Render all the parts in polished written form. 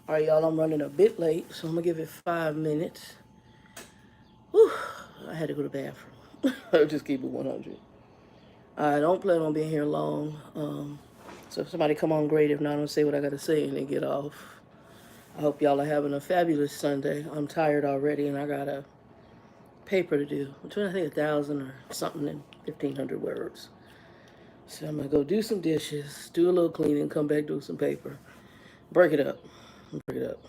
All right, y'all, I'm running a bit late, so I'm going to give it 5 minutes. Whew, I had to go to the bathroom. I'll just keep it 100. I don't plan on being here long. So if somebody come on, great. If not, I'll say what I got to say and then get off. I hope y'all are having a fabulous Sunday. I'm tired already, and I got a paper to do. Between, I think, 1,000 or something and 1,500 words. So I'm going to go do some dishes, do a little cleaning, come back, do some paper. Break it up. Break it up.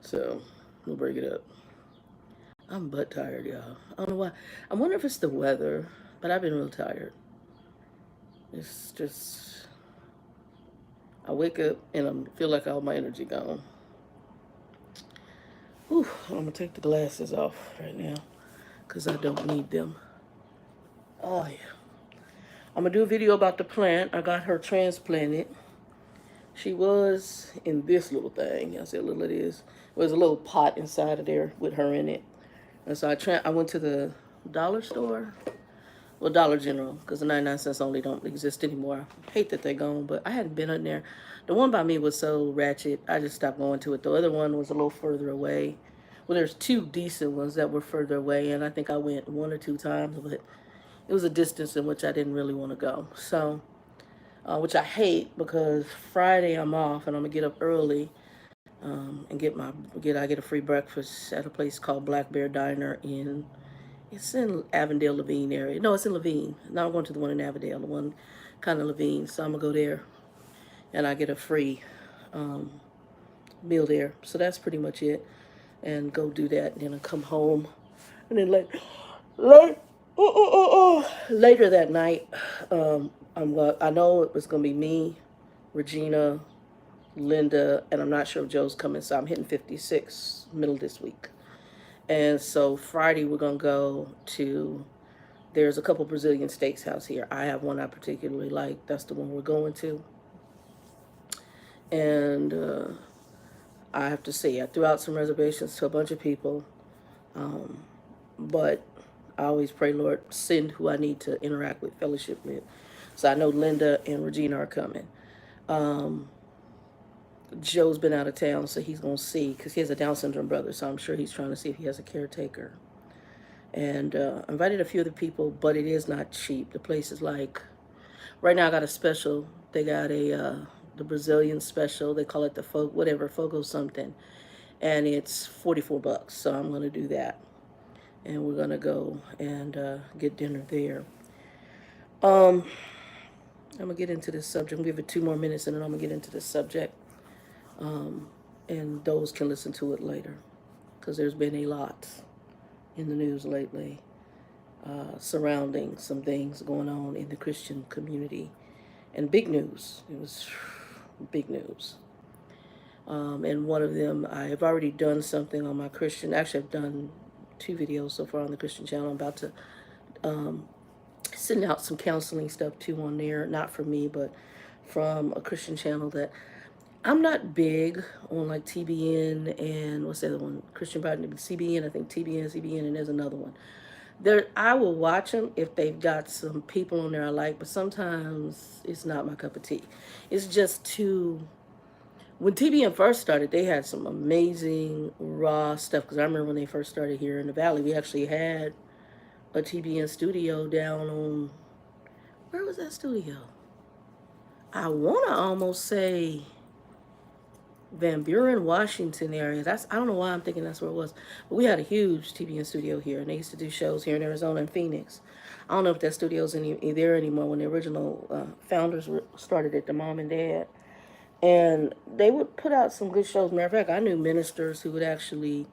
So we'll break it up. I'm butt tired, y'all. I don't know why. I wonder if it's the weather, but I've been real tired. It's just, I wake up and I feel like all my energy gone. Whew, I'm going to take the glasses off right now because I don't need them. Oh, yeah. I'm going to do a video about the plant. I got her transplanted. She was in this little thing. I said little it is. There was a little pot inside of there with her in it. And so I went to the dollar store. Well, Dollar General, because the 99 cents only don't exist anymore. I hate that they're gone, but I hadn't been in there. The one by me was so ratchet, I just stopped going to it. The other one was a little further away. Well, there's two decent ones that were further away, and I think I went 1 or 2 times, but it was a distance in which I didn't really want to go. So, which I hate because Friday I'm off, and I'm going to get up early and I get a free breakfast at a place called Black Bear Diner it's in Avondale, Levine area. No, it's in Levine. Now I'm going to the one in Avondale, the one kind of Levine. So I'm going to go there and I get a free meal there. So that's pretty much it. And go do that. And then I come home. And then later that night, I know it was going to be me, Regina, Linda, and I'm not sure if Joe's coming. So I'm hitting 56 middle of this week. And so Friday we're going to go to, there's a couple Brazilian steakhouse here. I have one I particularly like. That's the one we're going to. And I have to say, I threw out some reservations to a bunch of people. But I always pray, Lord, send who I need to interact with, fellowship with. So I know Linda and Regina are coming. Joe's been out of town, so he's going to see, because he has a Down syndrome brother, so I'm sure he's trying to see if he has a caretaker. And I invited a few other people, but it is not cheap. The place is like, right now I got a special. They got the Brazilian special. They call it the Fogo something. And it's $44. So I'm going to do that. And we're going to go and get dinner there. I'm going to get into this subject. I'm going to give it 2 more minutes, and then I'm going to get into this subject. And those can listen to it later, because there's been a lot in the news lately surrounding some things going on in the Christian community. And big news. It was big news. And one of them, I have already done something on my Christian, actually I've done 2 videos so far on the Christian channel. I'm about to send out some counseling stuff too on there, not from me, but from a Christian channel that I'm not big on, like TBN and what's the other one? Christian Biden, CBN, I think TBN, CBN, and there's another one. I will watch them if they've got some people on there I like, but sometimes it's not my cup of tea. It's just too. When TBN first started, they had some amazing raw stuff, because I remember when they first started here in the Valley, we actually had a TBN studio down on, where was that studio? I want to almost say Van Buren, Washington area. I don't know why I'm thinking that's where it was. But we had a huge TBN studio here, and they used to do shows here in Arizona and Phoenix. I don't know if that studio's there anymore. When the original founders started it, the mom and dad. And they would put out some good shows. Matter of fact, I knew ministers who would actually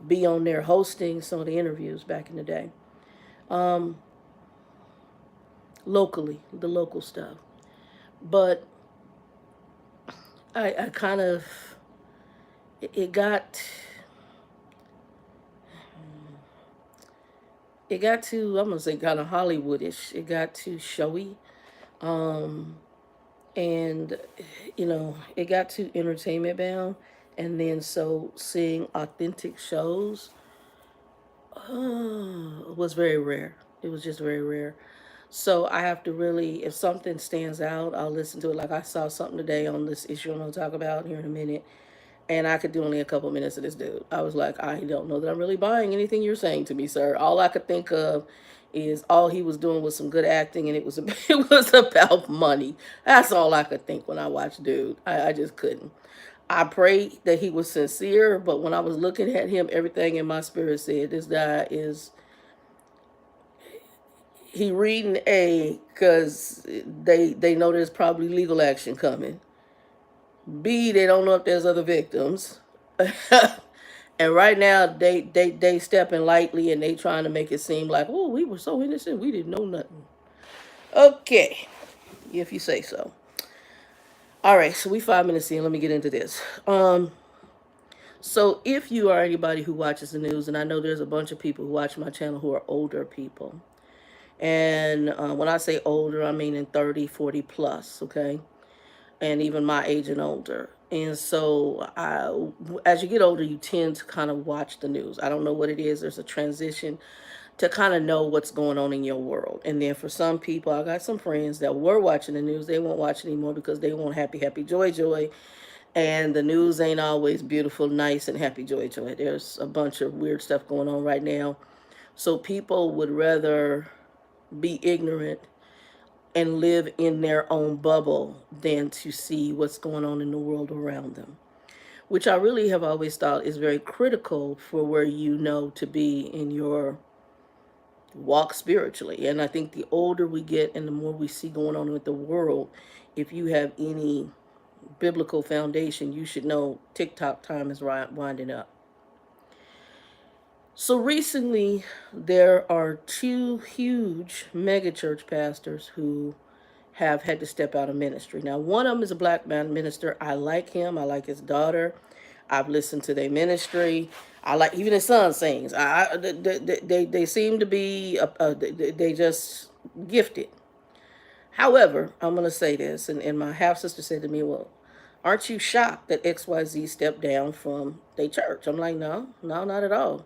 be on there hosting some of the interviews back in the day. Locally, the local stuff. But I kind of, it got too, I'm going to say kind of Hollywoodish. It got too showy. And, it got too entertainment bound. And then so seeing authentic shows was very rare. It was just very rare. So I have to really, if something stands out, I'll listen to it. Like I saw something today on this issue I'm going to talk about here in a minute, and I could do only a couple minutes of this dude. I was like, I don't know that I'm really buying anything you're saying to me, sir. All I could think of is all he was doing was some good acting, and it was it was about money. That's all I could think when I watched dude. I just couldn't. I prayed that he was sincere, but when I was looking at him, everything in my spirit said this guy is he reading A because they know there's probably legal action coming. B, they don't know if there's other victims. And right now they stepping lightly and they trying to make it seem like, oh, we were so innocent, we didn't know nothing. Okay, if you say so. All right, so we 5 minutes in. Let me get into this. So if you are anybody who watches the news, and I know there's a bunch of people who watch my channel who are older people, and when I say older, I mean in 30, 40 plus, okay? And even my age and older. And so as you get older, you tend to kind of watch the news. I don't know what it is. There's a transition to kind of know what's going on in your world. And then for some people, I got some friends that were watching the news. They won't watch it anymore because they want happy, happy, joy, joy. And the news ain't always beautiful, nice, and happy, joy, joy. There's a bunch of weird stuff going on right now. So people would rather be ignorant and live in their own bubble than to see what's going on in the world around them, which I really have always thought is very critical for where you know to be in your walk spiritually. And I think the older we get and the more we see going on with the world, if you have any biblical foundation, you should know TikTok time is winding up. So recently, there are two huge megachurch pastors who have had to step out of ministry. Now, one of them is a black man minister. I like him. I like his daughter. I've listened to their ministry. I like even his son sings. They seem to be they just gifted. However, I'm going to say this, and my half sister said to me, "Well, aren't you shocked that XYZ stepped down from their church?" I'm like, no, not at all.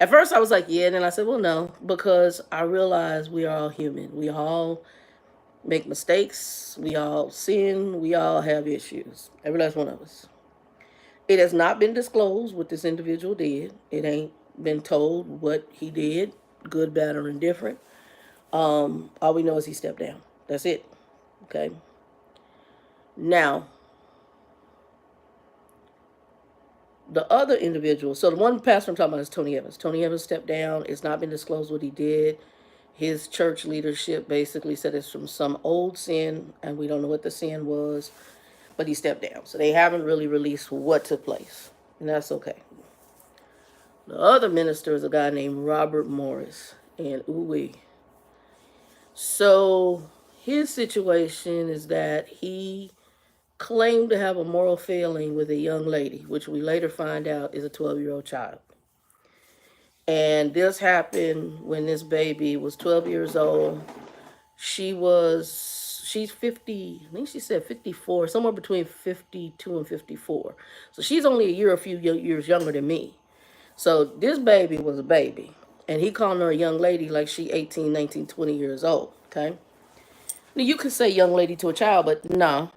At first, I was like, yeah, and then I said, well, no, because I realize we are all human. We all make mistakes. We all sin. We all have issues. Every last one of us. It has not been disclosed what this individual did. It ain't been told what he did, good, bad, or indifferent. All we know is he stepped down. That's it. Okay. Now, the other individual, so the one pastor I'm talking about is Tony Evans. Tony Evans stepped down. It's not been disclosed what he did. His church leadership basically said it's from some old sin, and we don't know what the sin was, but he stepped down. So they haven't really released what took place, and that's okay. The other minister is a guy named Robert Morris, and ooh-wee. So his situation is that he claimed to have a moral failing with a young lady, which we later find out is a 12-year-old child. And this happened when this baby was 12 years old. She's 50, I think she said 54, somewhere between 52 and 54. So she's only a few years younger than me. So this baby was a baby. And he called her a young lady like she 18, 19, 20 years old, okay? Now you could say young lady to a child, but no,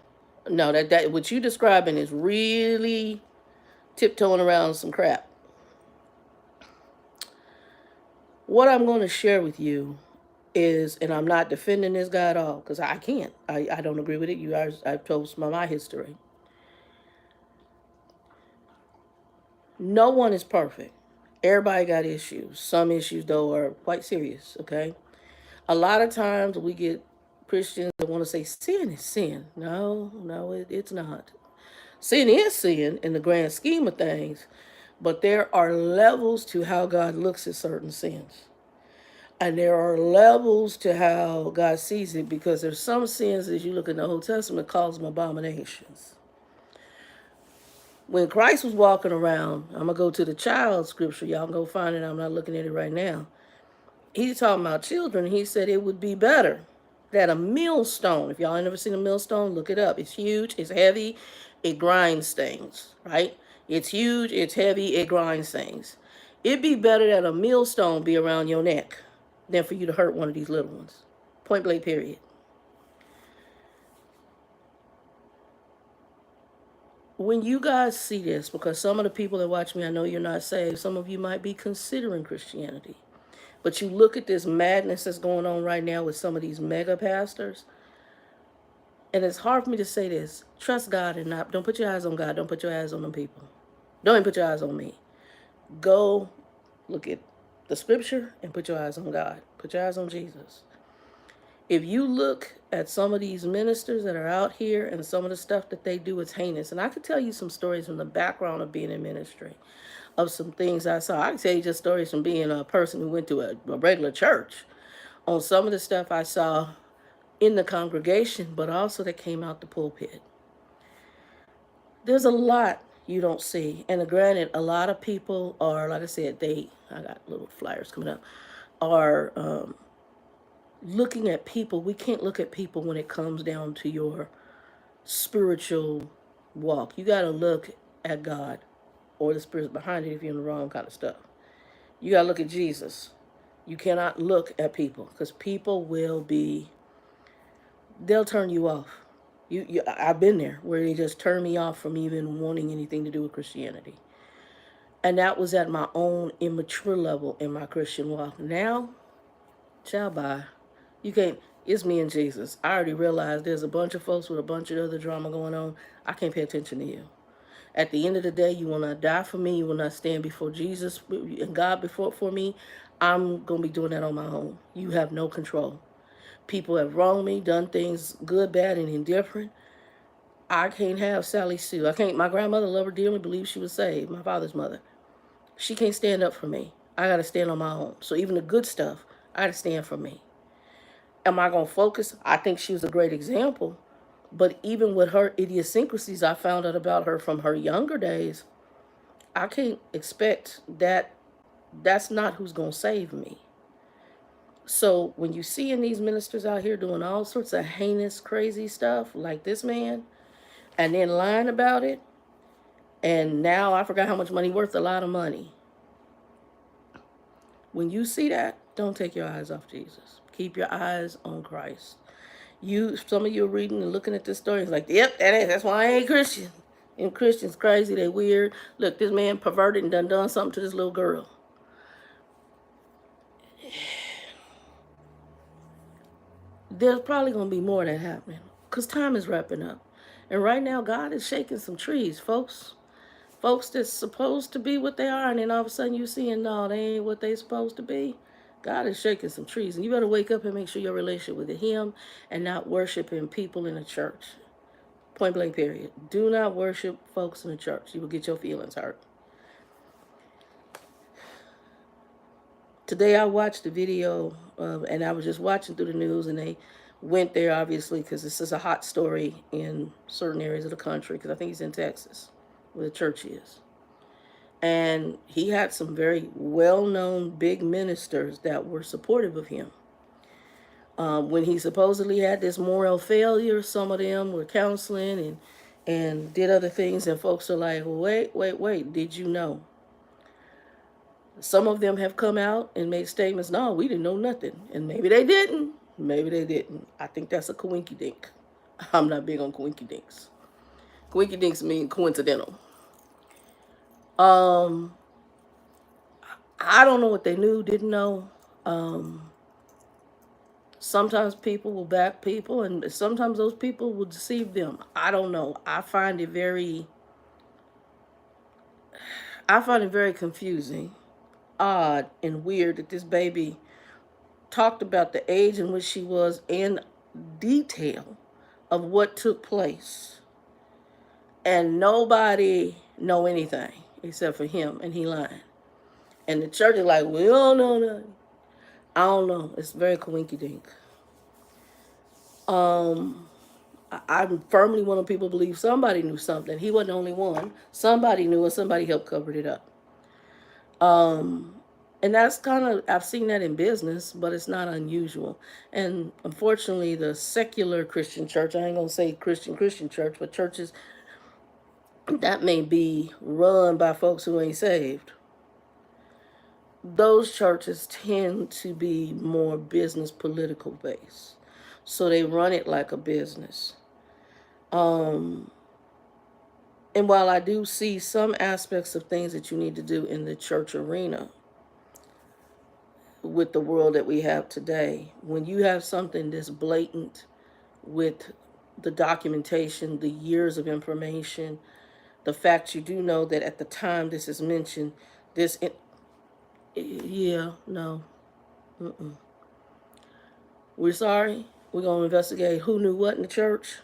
that what you describing is really tiptoeing around some crap. What I'm going to share with you is, and I'm not defending this guy at all, because I can't. I don't agree with it. I've told my history. No one is perfect. Everybody got issues. Some issues, though, are quite serious, okay? A lot of times we get Christians that want to say sin is sin. No, it's not. Sin is sin in the grand scheme of things, but there are levels to how God looks at certain sins. And there are levels to how God sees it, because there's some sins, as you look in the Old Testament, calls them abominations. When Christ was walking around, I'm going to go to the child scripture. Y'all can go find it. I'm not looking at it right now. He's talking about children. He said it would be better that a millstone, if y'all ain't never seen a millstone, look it up. It's huge. It's heavy. It grinds things, right? It's huge. It's heavy. It grinds things. It'd be better that a millstone be around your neck than for you to hurt one of these little ones. Point blank, period. When you guys see this, because some of the people that watch me, I know you're not saved. Some of you might be considering Christianity. But you look at this madness that's going on right now with some of these mega pastors. And it's hard for me to say this. Trust God and not, don't put your eyes on God. Don't put your eyes on them people. Don't even put your eyes on me. Go look at the scripture and put your eyes on God. Put your eyes on Jesus. If you look at some of these ministers that are out here and some of the stuff that they do, it's heinous. And I could tell you some stories from the background of being in ministry, of some things I saw. I can tell you just stories from being a person who went to a regular church on some of the stuff I saw in the congregation, but also that came out the pulpit. There's a lot you don't see. And granted, a lot of people are, like I said, I got little flyers coming up, are looking at people. We can't look at people when it comes down to your spiritual walk. You got to look at God or the spirits behind it if you're in the wrong kind of stuff. You got to look at Jesus. You cannot look at people because people they'll turn you off. I've been there where they just turn me off from even wanting anything to do with Christianity. And that was at my own immature level in my Christian walk. Now, ciao, bye. You can't, it's me and Jesus. I already realized there's a bunch of folks with a bunch of other drama going on. I can't pay attention to you. At the end of the day, you will not die for me. You will not stand before Jesus and God for me. I'm going to be doing that on my own. You have no control. People have wronged me, done things good, bad, and indifferent. I can't have Sally Sue. I can't. My grandmother loved her dearly, believed she was saved. My father's mother. She can't stand up for me. I got to stand on my own. So even the good stuff, I got to stand for me. Am I going to focus? I think she was a great example. But even with her idiosyncrasies, I found out about her from her younger days. I can't expect that. That's not who's going to save me. So when you see in these ministers out here doing all sorts of heinous, crazy stuff like this man, and then lying about it, and now I forgot how much money, worth a lot of money. When you see that, don't take your eyes off Jesus. Keep your eyes on Christ. Some of you are reading and looking at this story. It's like, yep, that's why I ain't Christian. And Christians crazy, they weird. Look, this man perverted and done something to this little girl. There's probably going to be more of that happening because time is wrapping up. And right now, God is shaking some trees, folks. Folks that's supposed to be what they are, and then all of a sudden you seeing, no, they ain't what they supposed to be. God is shaking some trees. And you better wake up and make sure your relationship with Him and not worshiping people in the church. Point blank, period. Do not worship folks in the church. You will get your feelings hurt. Today I watched a video, and I was just watching through the news, and they went there, obviously, because this is a hot story in certain areas of the country, because I think he's in Texas, where the church is. And he had some very well-known big ministers that were supportive of him. When he supposedly had this moral failure, some of them were counseling and did other things, and folks are like, wait, did you know? Some of them have come out and made statements, no, we didn't know nothing. And maybe they didn't. Maybe they didn't. I think that's a coinky dink. I'm not big on coinky dinks. Coinky dinks mean coincidental. I don't know what they knew, didn't know. Sometimes people will back people, and sometimes those people will deceive them. I don't know. I find it very confusing, odd, and weird that this baby talked about the age in which she was in detail of what took place. And nobody know anything except for him, and he lying. And the church is like, we don't know nothing. I don't know. It's very coinky dink. I firmly want people to believe somebody knew something. He wasn't the only one. Somebody knew, and somebody helped cover it up. And that's kind of, I've seen that in business, but it's not unusual. And unfortunately, the secular Christian church, I ain't going to say Christian church, but churches that may be run by folks who ain't saved. those churches tend to be more business political based. So they run it like a business. And while I do see some aspects of things that you need to do in the church arena with the world that we have today, when you have something this blatant with the documentation, the years of information, the fact you do know that at the time this is mentioned, this, yeah, no, we're sorry. We're going to investigate who knew what in the church,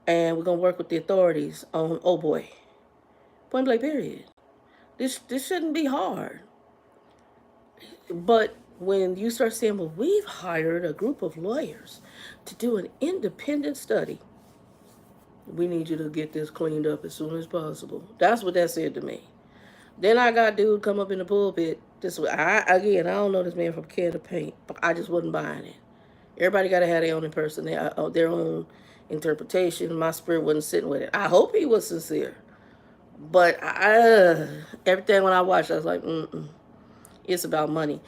and we're going to work with the authorities on, oh boy, point blank period. This shouldn't be hard. But when you start saying, well, we've hired a group of lawyers to do an independent study, we need you to get this cleaned up as soon as possible. That's what that said to me. Then I got dude come up in the pulpit. I don't know this man from a can of paint, but I just wasn't buying it. Everybody got to have their own their own interpretation. My spirit wasn't sitting with it. I hope he was sincere, but everything when I watched, I was like, it's about money.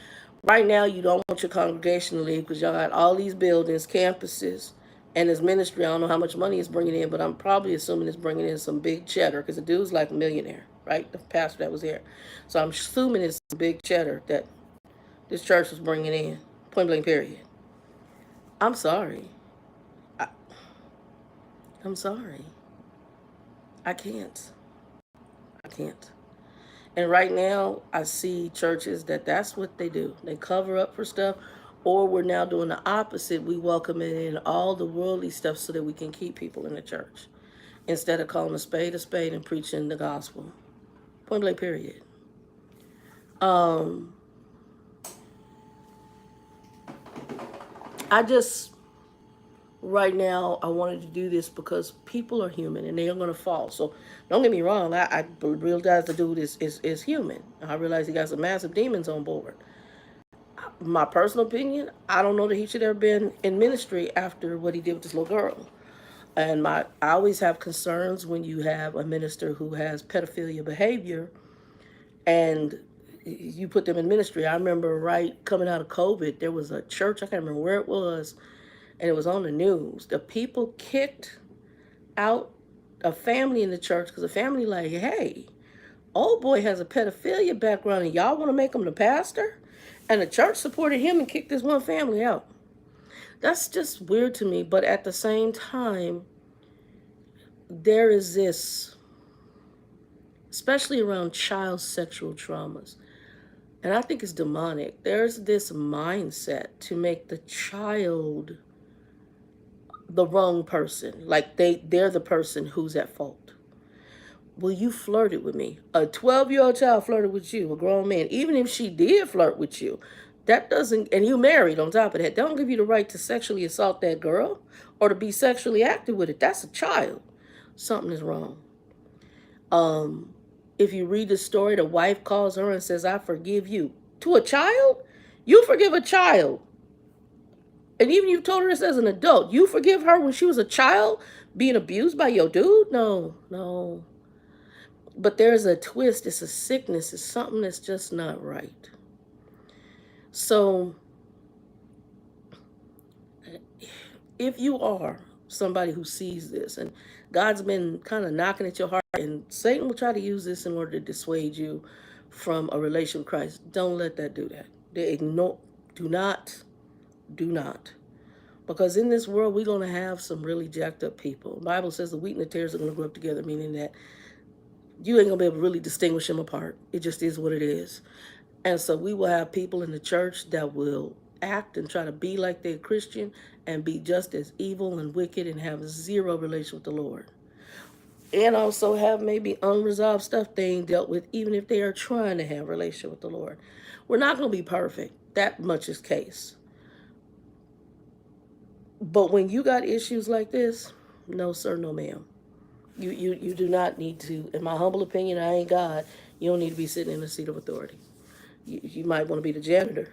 Right now, you don't want your congregation to leave because y'all got all these buildings, campuses, and this ministry. I don't know how much money it's bringing in, but I'm probably assuming it's bringing in some big cheddar because the dude's like a millionaire, right? The pastor that was there. So I'm assuming it's some big cheddar that this church was bringing in. Point blank, period. I'm sorry. I, I'm sorry. I can't. I can't. And right now, I see churches that's what they do. They cover up for stuff, or we're now doing the opposite. We welcome in all the worldly stuff so that we can keep people in the church instead of calling a spade and preaching the gospel. Point blank, period. I just right now I wanted to do this because people are human and they are going to fall. So don't get me wrong. I realize the dude is human. I realize he got some massive demons on board. My personal opinion, I don't know that he should have been in ministry after what he did with this little girl. And I always have concerns when you have a minister who has pedophilia behavior and you put them in ministry. I remember right coming out of COVID, there was a church, I can't remember where it was, and it was on the news. The people kicked out a family in the church because the family like, hey, old boy has a pedophilia background and y'all want to make him the pastor? And the church supported him and kicked this one family out. That's just weird to me. But at the same time, there is this, especially around child sexual traumas, and I think it's demonic. There's this mindset to make the child the wrong person. Like they're the person who's at fault. Well, you flirted with me. A 12-year-old child flirted with you, a grown man. Even if she did flirt with you, that doesn't, and you married on top of that, don't give you the right to sexually assault that girl or to be sexually active with it. That's a child. Something is wrong. If you read the story, the wife calls her and says, I forgive you. To a child? You forgive a child. And even you told her this as an adult. You forgive her when she was a child being abused by your dude? No, no. But there's a twist. It's a sickness. It's something that's just not right. So if you are somebody who sees this and God's been kind of knocking at your heart and Satan will try to use this in order to dissuade you from a relation with Christ, don't let that do that. Do not. Because in this world, we're going to have some really jacked up people. The Bible says the wheat and the tares are going to grow up together, meaning that you ain't going to be able to really distinguish them apart. It just is what it is. And so we will have people in the church that will act and try to be like they're Christian and be just as evil and wicked and have zero relation with the Lord. And also have maybe unresolved stuff they ain't dealt with, even if they are trying to have a relation with the Lord. We're not going to be perfect. That much is case. But when you got issues like this, no sir, no ma'am. You do not need to, in my humble opinion, I ain't God, you don't need to be sitting in a seat of authority. You might want to be the janitor.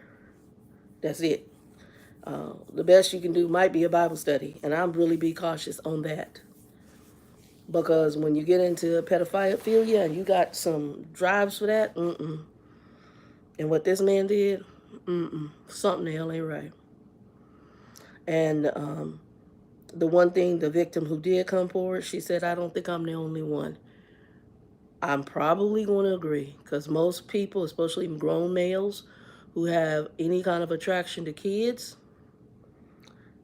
That's it. The best you can do might be a Bible study, and I'm really be cautious on that. Because when you get into pedophilia and you got some drives for that, And what this man did, something the hell ain't right. And the one thing, the victim who did come forward, she said, I don't think I'm the only one. I'm probably going to agree, because most people, especially grown males who have any kind of attraction to kids,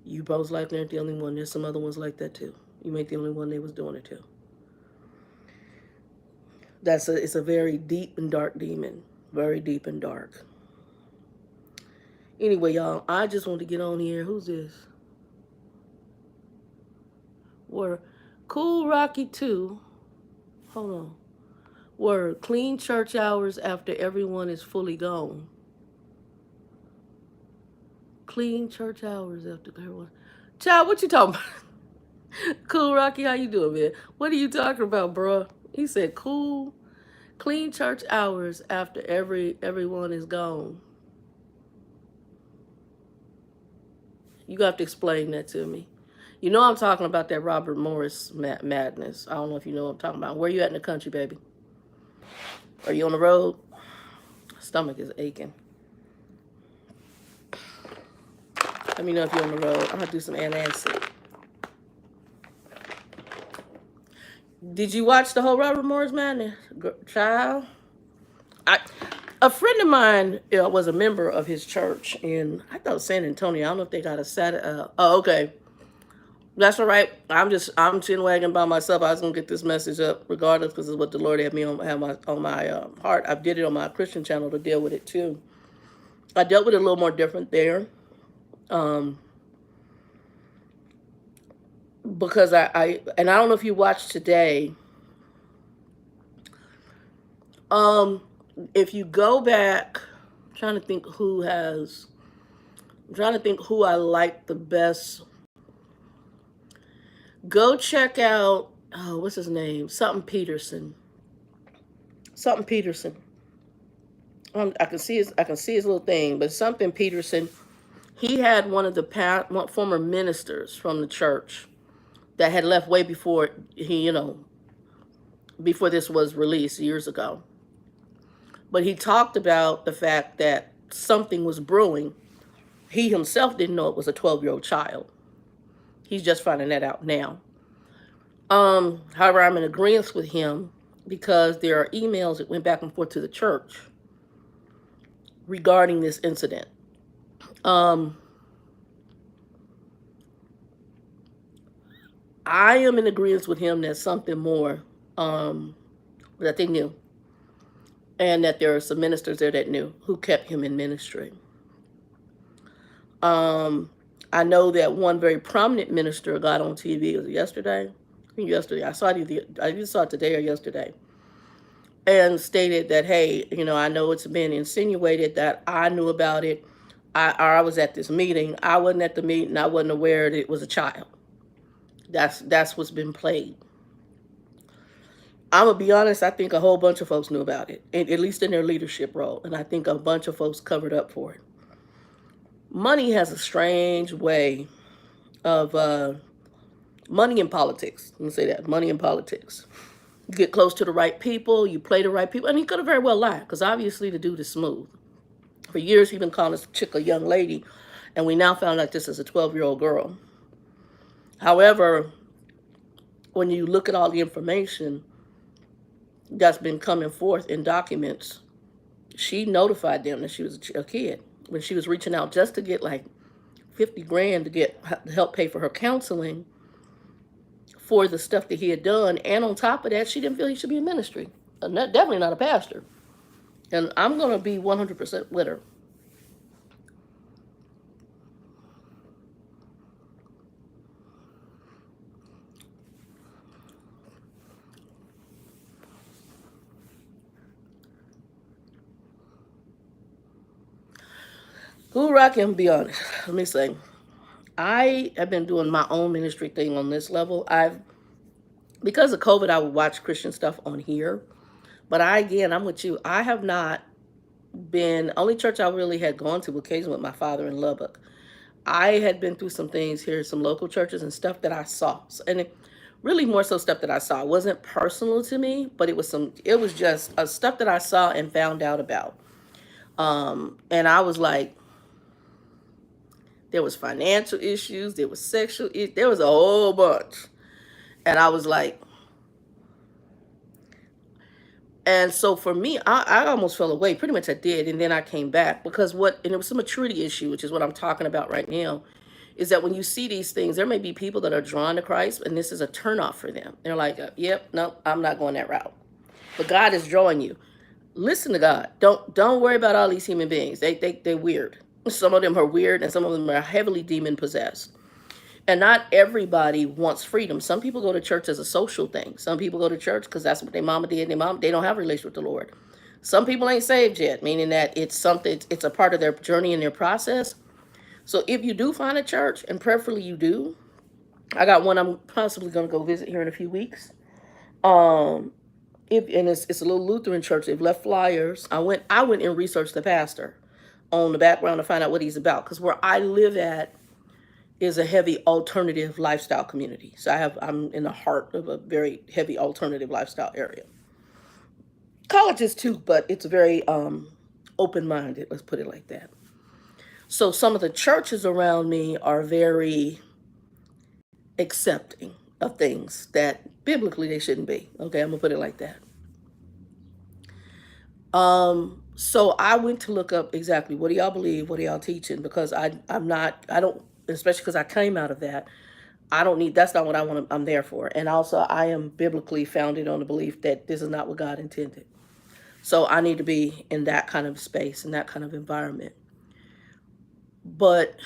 you most likely aren't the only one. There's some other ones like that too. You ain't the only one they was doing it to. It's a very deep and dark demon. Very deep and dark. Anyway, y'all, I just want to get on here. Who's this? Word. Cool Rocky 2. Hold on. Word. Clean church hours after everyone is fully gone. Clean church hours after everyone. Child, what you talking about? Cool Rocky, how you doing, man? What are you talking about, bro? He said, cool. Clean church hours after everyone is gone. You have to explain that to me. You know I'm talking about that Robert Morris madness. I don't know if you know what I'm talking about. Where you at in the country, baby? Are you on the road? Stomach is aching. Let me know if you're on the road. I'm gonna do some antacid. Did you watch the whole Robert Morris madness, child? A friend of mine was a member of his church in, I thought, San Antonio. I don't know if they got a Saturday. Oh, okay. That's all right. I'm chin wagging by myself. I was gonna get this message up regardless, because it's what the Lord had me on my heart. I did it on my Christian channel to deal with it too. I dealt with it a little more different there, because I don't know if you watched today. If you go back, I'm trying to think who I like the best. Go check out, what's his name? Something Peterson. I can see his little thing, but something Peterson. He had one of the former ministers from the church that had left way before before this was released years ago. But he talked about the fact that something was brewing. He himself didn't know it was a 12-year-old child. He's just finding that out now. However, I'm in agreement with him, because there are emails that went back and forth to the church regarding this incident. I am in agreement with him that something more that they knew, and that there are some ministers there that knew, who kept him in ministry. I know that one very prominent minister got on TV. Was it yesterday? I think yesterday. I either saw it today or yesterday, and stated that, hey, I know it's been insinuated that I knew about it. I was at this meeting. I wasn't at the meeting. I wasn't aware that it was a child. That's what's been played. I'm gonna be honest. I think a whole bunch of folks knew about it, at least in their leadership role, and I think a bunch of folks covered up for it. Money has a strange way of money in politics. Let me say that. Money in politics. You get close to the right people, you play the right people, and he could have very well lied, because obviously the dude is smooth. For years, he's been calling this chick a young lady, and we now found out this is a 12-year-old girl. However, when you look at all the information that's been coming forth in documents, she notified them that she was a kid when she was reaching out just to get like 50 grand to help pay for her counseling for the stuff that he had done. And on top of that, she didn't feel he should be in ministry. Definitely not a pastor. And I'm going to be 100% with her. Who I can be honest. Let me say, I have been doing my own ministry thing on this level. Because of COVID, I would watch Christian stuff on here. But I'm with you. I have not been, only church I really had gone to occasionally with my father in Lubbock. I had been through some things here, some local churches and stuff that I saw. And really more so stuff that I saw. It wasn't personal to me, but it was just stuff that I saw and found out about. And I was like, there was financial issues, there was sexual issues, there was a whole bunch. And I was like, and so for me, I almost fell away. Pretty much I did. And then I came back because and it was a maturity issue, which is what I'm talking about right now, is that when you see these things, there may be people that are drawn to Christ and this is a turnoff for them. They're like, yep, no, I'm not going that route. But God is drawing you. Listen to God. Don't worry about all these human beings. They're weird. Some of them are weird and some of them are heavily demon possessed. And not everybody wants freedom. Some people go to church as a social thing. Some people go to church because that's what their mama did. They don't have a relationship with the Lord. Some people ain't saved yet, meaning that it's a part of their journey and their process. So if you do find a church, and preferably you do, I got one I'm possibly going to go visit here in a few weeks. It's a little Lutheran church. They've left flyers. I went and researched the pastor on the background to find out what he's about. Because where I live at is a heavy alternative lifestyle community. So I'm in the heart of a very heavy alternative lifestyle area. Colleges too, but it's very open-minded. Let's put it like that. So some of the churches around me are very accepting of things that biblically they shouldn't be. Okay, I'm gonna put it like that. So I went to look up exactly what do y'all believe, what are y'all teaching, because I don't, especially because I came out of that. I don't need, that's not what I'm there for. And also I am biblically founded on the belief that this is not what God intended. So I need to be in that kind of space, in that kind of environment. But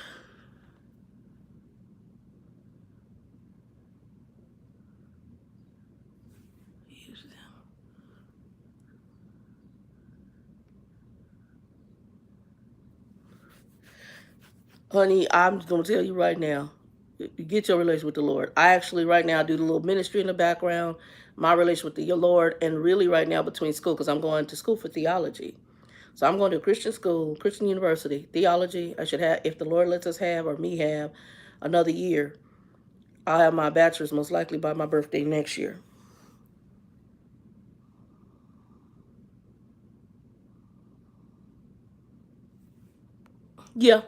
honey, I'm going to tell you right now, you get your relationship with the Lord. I actually right now do the little ministry in the background, my relationship with the Lord, and really right now between school, because I'm going to school for theology. So I'm going to a Christian school, Christian university, theology. I should have, if the Lord lets us have, or me have, another year. I'll have my bachelor's most likely by my birthday next year. Yeah.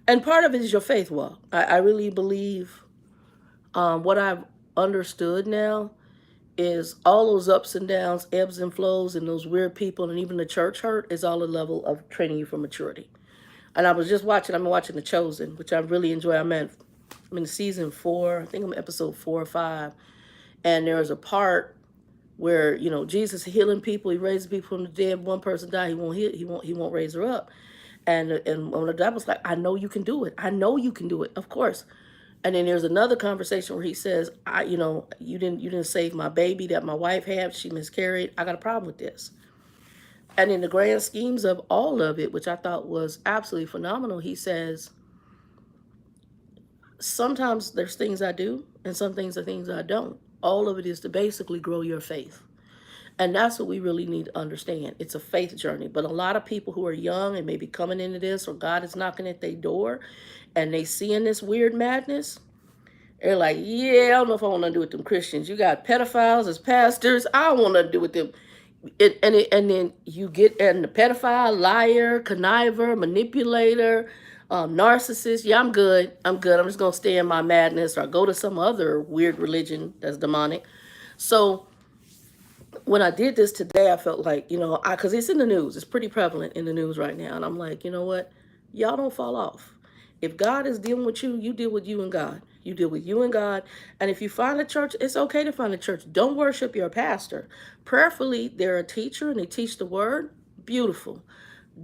And part of it is your faith walk. I really believe what I've understood now is all those ups and downs, ebbs and flows, and those weird people, and even the church hurt is all a level of training you for maturity. And I'm watching The Chosen, which I really enjoy. I'm in season 4. I think I'm episode 4 or 5. And there's a part where, Jesus is healing people. He raises people from the dead. One person died. He won't raise her up. And when the devil's like, I know you can do it. I know you can do it. Of course. And then there's another conversation where he says, you didn't save my baby that my wife had. She miscarried. I got a problem with this. And in the grand schemes of all of it, which I thought was absolutely phenomenal, he says, sometimes there's things I do and some things are things I don't. All of it is to basically grow your faith. And that's what we really need to understand. It's a faith journey. But a lot of people who are young and maybe coming into this, or God is knocking at their door and they seeing this weird madness, they're like, yeah, I don't know if I want to do with them Christians. You got pedophiles as pastors. I don't want to do with them. And then you get, and the pedophile, liar, conniver, manipulator, narcissist. Yeah, I'm good. I'm just going to stay in my madness, or go to some other weird religion that's demonic. So when I did this today, I felt like, because it's in the news. It's pretty prevalent in the news right now. And I'm like, you know what? Y'all don't fall off. If God is dealing with you, you deal with you and God. You deal with you and God. And if you find a church, it's okay to find a church. Don't worship your pastor. Prayerfully, they're a teacher and they teach the word. Beautiful.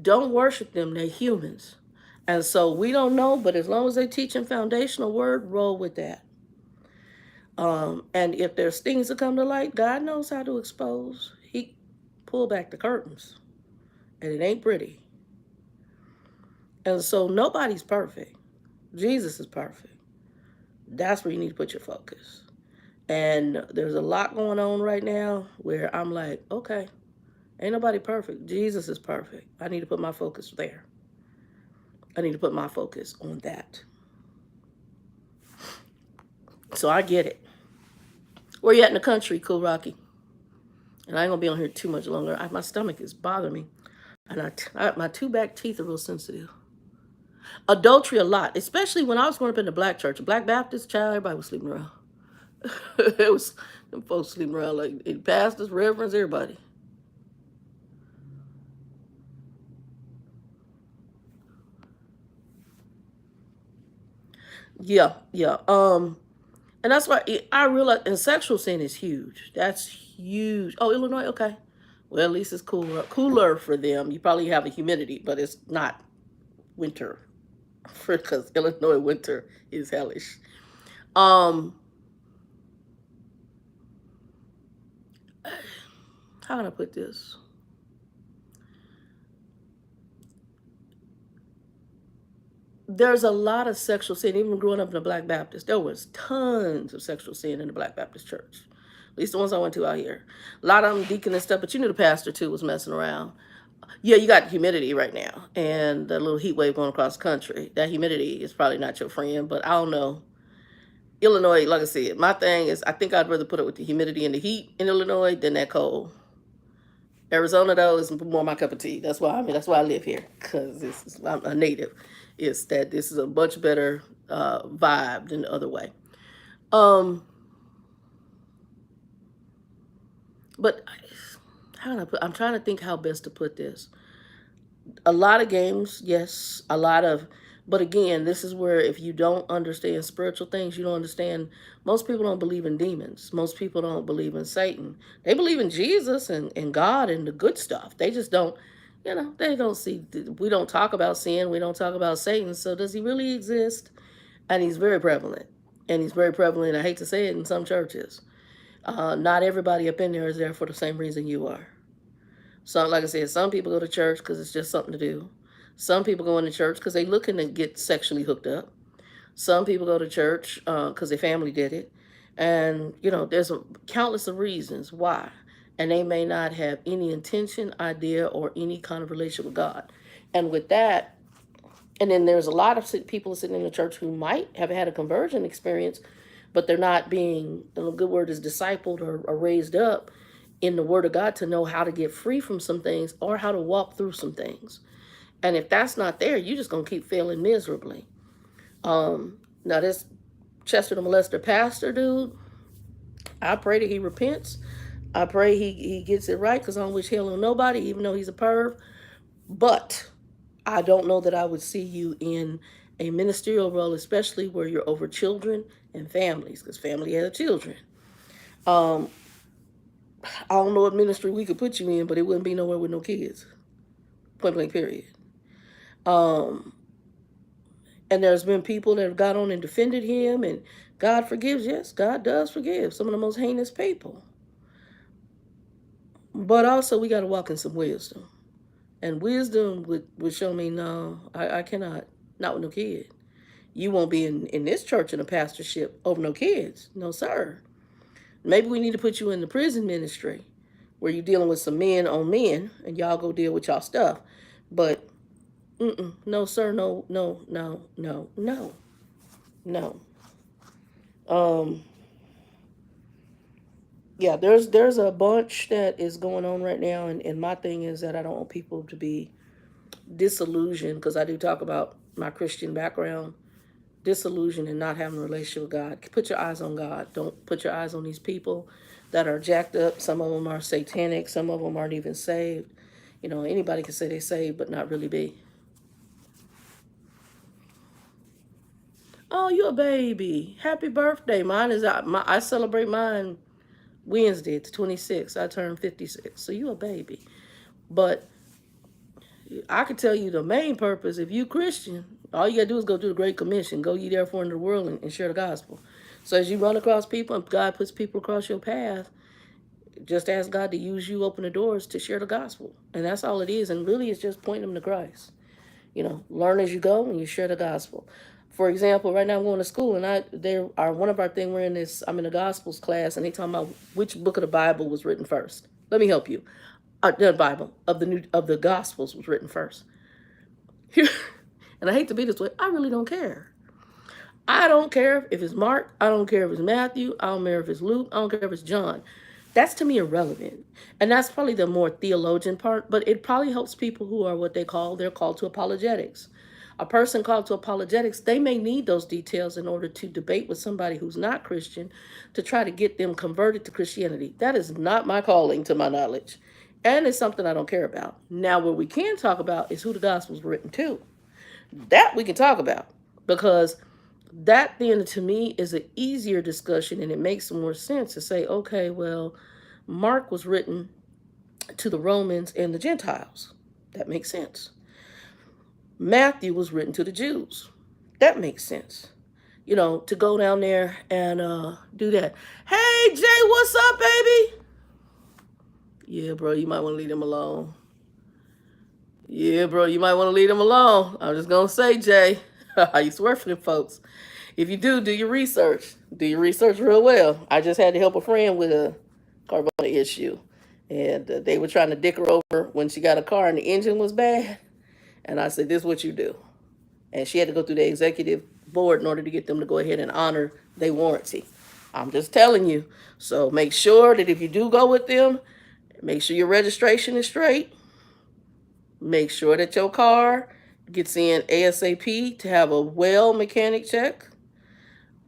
Don't worship them. They're humans. And so we don't know, but as long as they teach in foundational word, roll with that. And if there's things that come to light, God knows how to expose. He pull back the curtains. And it ain't pretty. And so nobody's perfect. Jesus is perfect. That's where you need to put your focus. And there's a lot going on right now where I'm like, okay, ain't nobody perfect. Jesus is perfect. I need to put my focus there. I need to put my focus on that. So I get it. Where you at in the country, Cool Rocky? And I ain't going to be on here too much longer. My stomach is bothering me. And my two back teeth are real sensitive. Adultery a lot, especially when I was growing up in the black church. Black Baptist, child, everybody was sleeping around. It was them folks sleeping around like pastors, reverends, everybody. Yeah, yeah. And that's why I realize, and sexual sin is huge. That's huge. Oh, Illinois, okay. Well, at least it's cooler for them. You probably have a humidity, but it's not winter, because Illinois winter is hellish. Um, how can I put this? There's a lot of sexual sin. Even growing up in the Black Baptist, there was tons of sexual sin in the Black Baptist church. At least the ones I went to out here. A lot of them deacon and stuff, but you knew the pastor too was messing around. Yeah, you got humidity right now and the little heat wave going across the country. That humidity is probably not your friend, but I don't know. Illinois, like I said, my thing is I think I'd rather put it with the humidity and the heat in Illinois than that cold. Arizona though is more my cup of tea. That's why I live here, because I'm a native. It's that this is a much better vibe than the other way. Um, but how can I put? I'm trying to think how best to put this. A lot of games, yes, a lot of, but again, this is where if you don't understand spiritual things, you don't understand. Most people don't believe in demons. Most people don't believe in Satan. They believe in Jesus and God and the good stuff. They just don't, they don't see. We don't talk about sin. We don't talk about Satan. So does he really exist? And he's very prevalent. And he's very prevalent. I hate to say it, in some churches. Not everybody up in there is there for the same reason you are. So, like I said, some people go to church because it's just something to do. Some people go into church because they're looking to get sexually hooked up. Some people go to church because their family did it. And, there's countless of reasons why. And they may not have any intention, idea, or any kind of relationship with God. And with that, and then there's a lot of people sitting in the church who might have had a conversion experience, but they're not being, the good word is discipled or raised up in the Word of God to know how to get free from some things or how to walk through some things. And if that's not there, you're just going to keep failing miserably. Now, this Chester the Molester pastor dude, I pray that he repents. I pray he gets it right, because I don't wish hell on nobody, even though he's a perv. But I don't know that I would see you in a ministerial role, especially where you're over children and families, because family has children. Um, I don't know what ministry we could put you in, but it wouldn't be nowhere with no kids. Point blank, period. Um, and there's been people that have got on and defended him, and God forgives. Yes, God does forgive some of the most heinous people. But also, we got to walk in some wisdom. And wisdom would show me, no, I cannot, not with no kid. You won't be in this church in a pastorship over no kids. No, sir. Maybe we need to put you in the prison ministry where you're dealing with some men on men and y'all go deal with y'all stuff. But, no, sir, no, no, no, no, no, no. Um, yeah, there's a bunch that is going on right now, and my thing is that I don't want people to be disillusioned, because I do talk about my Christian background, disillusioned and not having a relationship with God. Put your eyes on God. Don't put your eyes on these people that are jacked up. Some of them are satanic. Some of them aren't even saved. Anybody can say they saved, but not really be. Oh, you a baby. Happy birthday. I celebrate mine Wednesday, the 26th. I turned 56. So you a baby. But I could tell you the main purpose. If you Christian, all you got to do is go do the Great Commission. Go ye therefore into the world and share the gospel. So as you run across people and God puts people across your path, just ask God to use you, open the doors to share the gospel. And that's all it is. And really it's just pointing them to Christ. Learn as you go and you share the gospel. For example, right now I'm going to school, and one of our thing, I'm in a gospels class, and they talking about which book of the Bible was written first. Let me help you. The Bible of the Gospels was written first. And I hate to be this way, I really don't care. I don't care if it's Mark. I don't care if it's Matthew. I don't care if it's Luke. I don't care if it's John. That's to me irrelevant. And that's probably the more theologian part, but it probably helps people who are what they're called to apologetics. A person called to apologetics, they may need those details in order to debate with somebody who's not Christian to try to get them converted to Christianity. That is not my calling, to my knowledge. And it's something I don't care about. Now, what we can talk about is who the gospel's written to. That we can talk about, because that then to me is an easier discussion, and it makes more sense to say, okay, well, Mark was written to the Romans and the Gentiles. That makes sense. Matthew was written to the Jews. That makes sense. To go down there and do that. Hey, Jay, what's up, baby? Yeah, bro, you might want to leave them alone. Yeah, bro, you might want to leave them alone. I'm just going to say, Jay, I used to work for them folks. If you do your research. Do your research real well. I just had to help a friend with a car issue. And they were trying to dick her over when she got a car and the engine was bad. And I said, this is what you do. And she had to go through the executive board in order to get them to go ahead and honor their warranty. I'm just telling you. So make sure that if you do go with them, make sure your registration is straight. Make sure that your car gets in ASAP to have a well mechanic check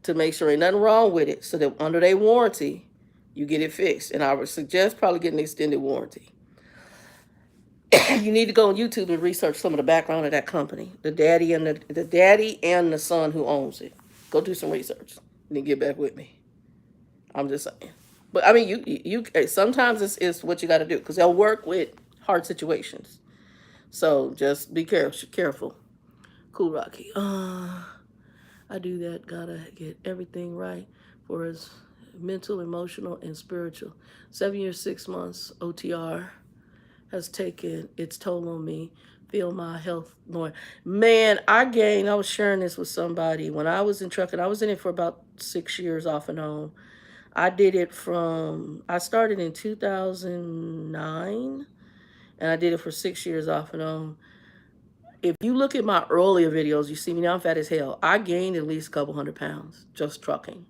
to make sure ain't nothing wrong with it, so that under their warranty, you get it fixed. And I would suggest probably getting an extended warranty. You need to go on YouTube and research some of the background of that company, the daddy and the son who owns it. Go do some research and then get back with me. I'm just saying. But I mean, you sometimes it's what you got to do, because they'll work with hard situations. So just be careful. Cool, Rocky. I do that. Gotta get everything right for his mental, emotional, and spiritual. 7 years, 6 months OTR has taken its toll on me. Feel my health more. Man, I was sharing this with somebody. When I was in trucking, I was in it for about 6 years off and on. I started in 2009, and I did it for 6 years off and on. If you look at my earlier videos, you see me now, I'm fat as hell. I gained at least a couple 100 pounds just trucking.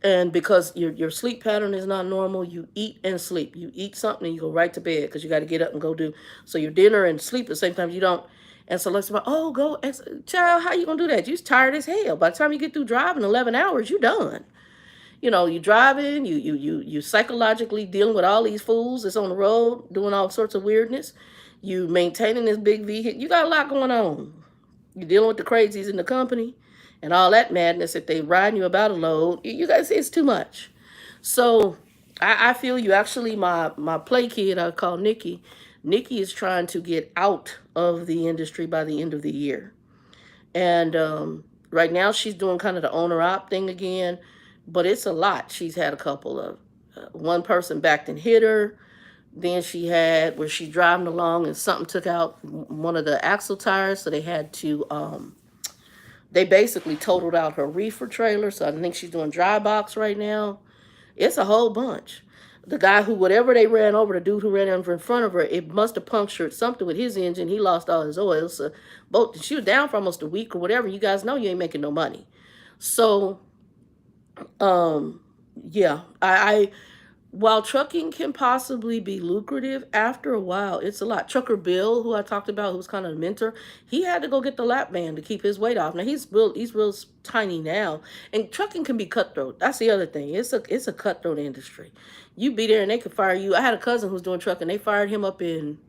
And because your sleep pattern is not normal, you eat and sleep. You eat something and you go right to bed because you got to get up and go do. So your dinner and sleep at the same time, you don't. And so let's say, go, child, how you going to do that? You're tired as hell. By the time you get through driving 11 hours, you're done. You driving, you psychologically dealing with all these fools that's on the road doing all sorts of weirdness. You maintaining this big vehicle. You got a lot going on. You're dealing with the crazies in the company and all that madness that they riding you about a load. You guys, it's too much. So I feel you. Actually, my play kid, I call Nikki. Nikki is trying to get out of the industry by the end of the year. And right now she's doing kind of the owner-op thing again. But it's a lot. She's had a couple of, one person backed and hit her. Then she had where she driving along and something took out one of the axle tires. So they had to, they basically totaled out her reefer trailer. So I think she's doing dry box right now. It's a whole bunch. The guy whatever they ran over, the dude who ran over in front of her, it must have punctured something with his engine. He lost all his oil. So she was down for almost a week or whatever. You guys know you ain't making no money. So yeah, while trucking can possibly be lucrative, after a while, it's a lot. Trucker Bill, who I talked about, who's kind of a mentor, he had to go get the lap band to keep his weight off. Now he's real tiny now, and trucking can be cutthroat. That's the other thing. It's a cutthroat industry. You be there and they could fire you. I had a cousin who was doing trucking. They fired him up in,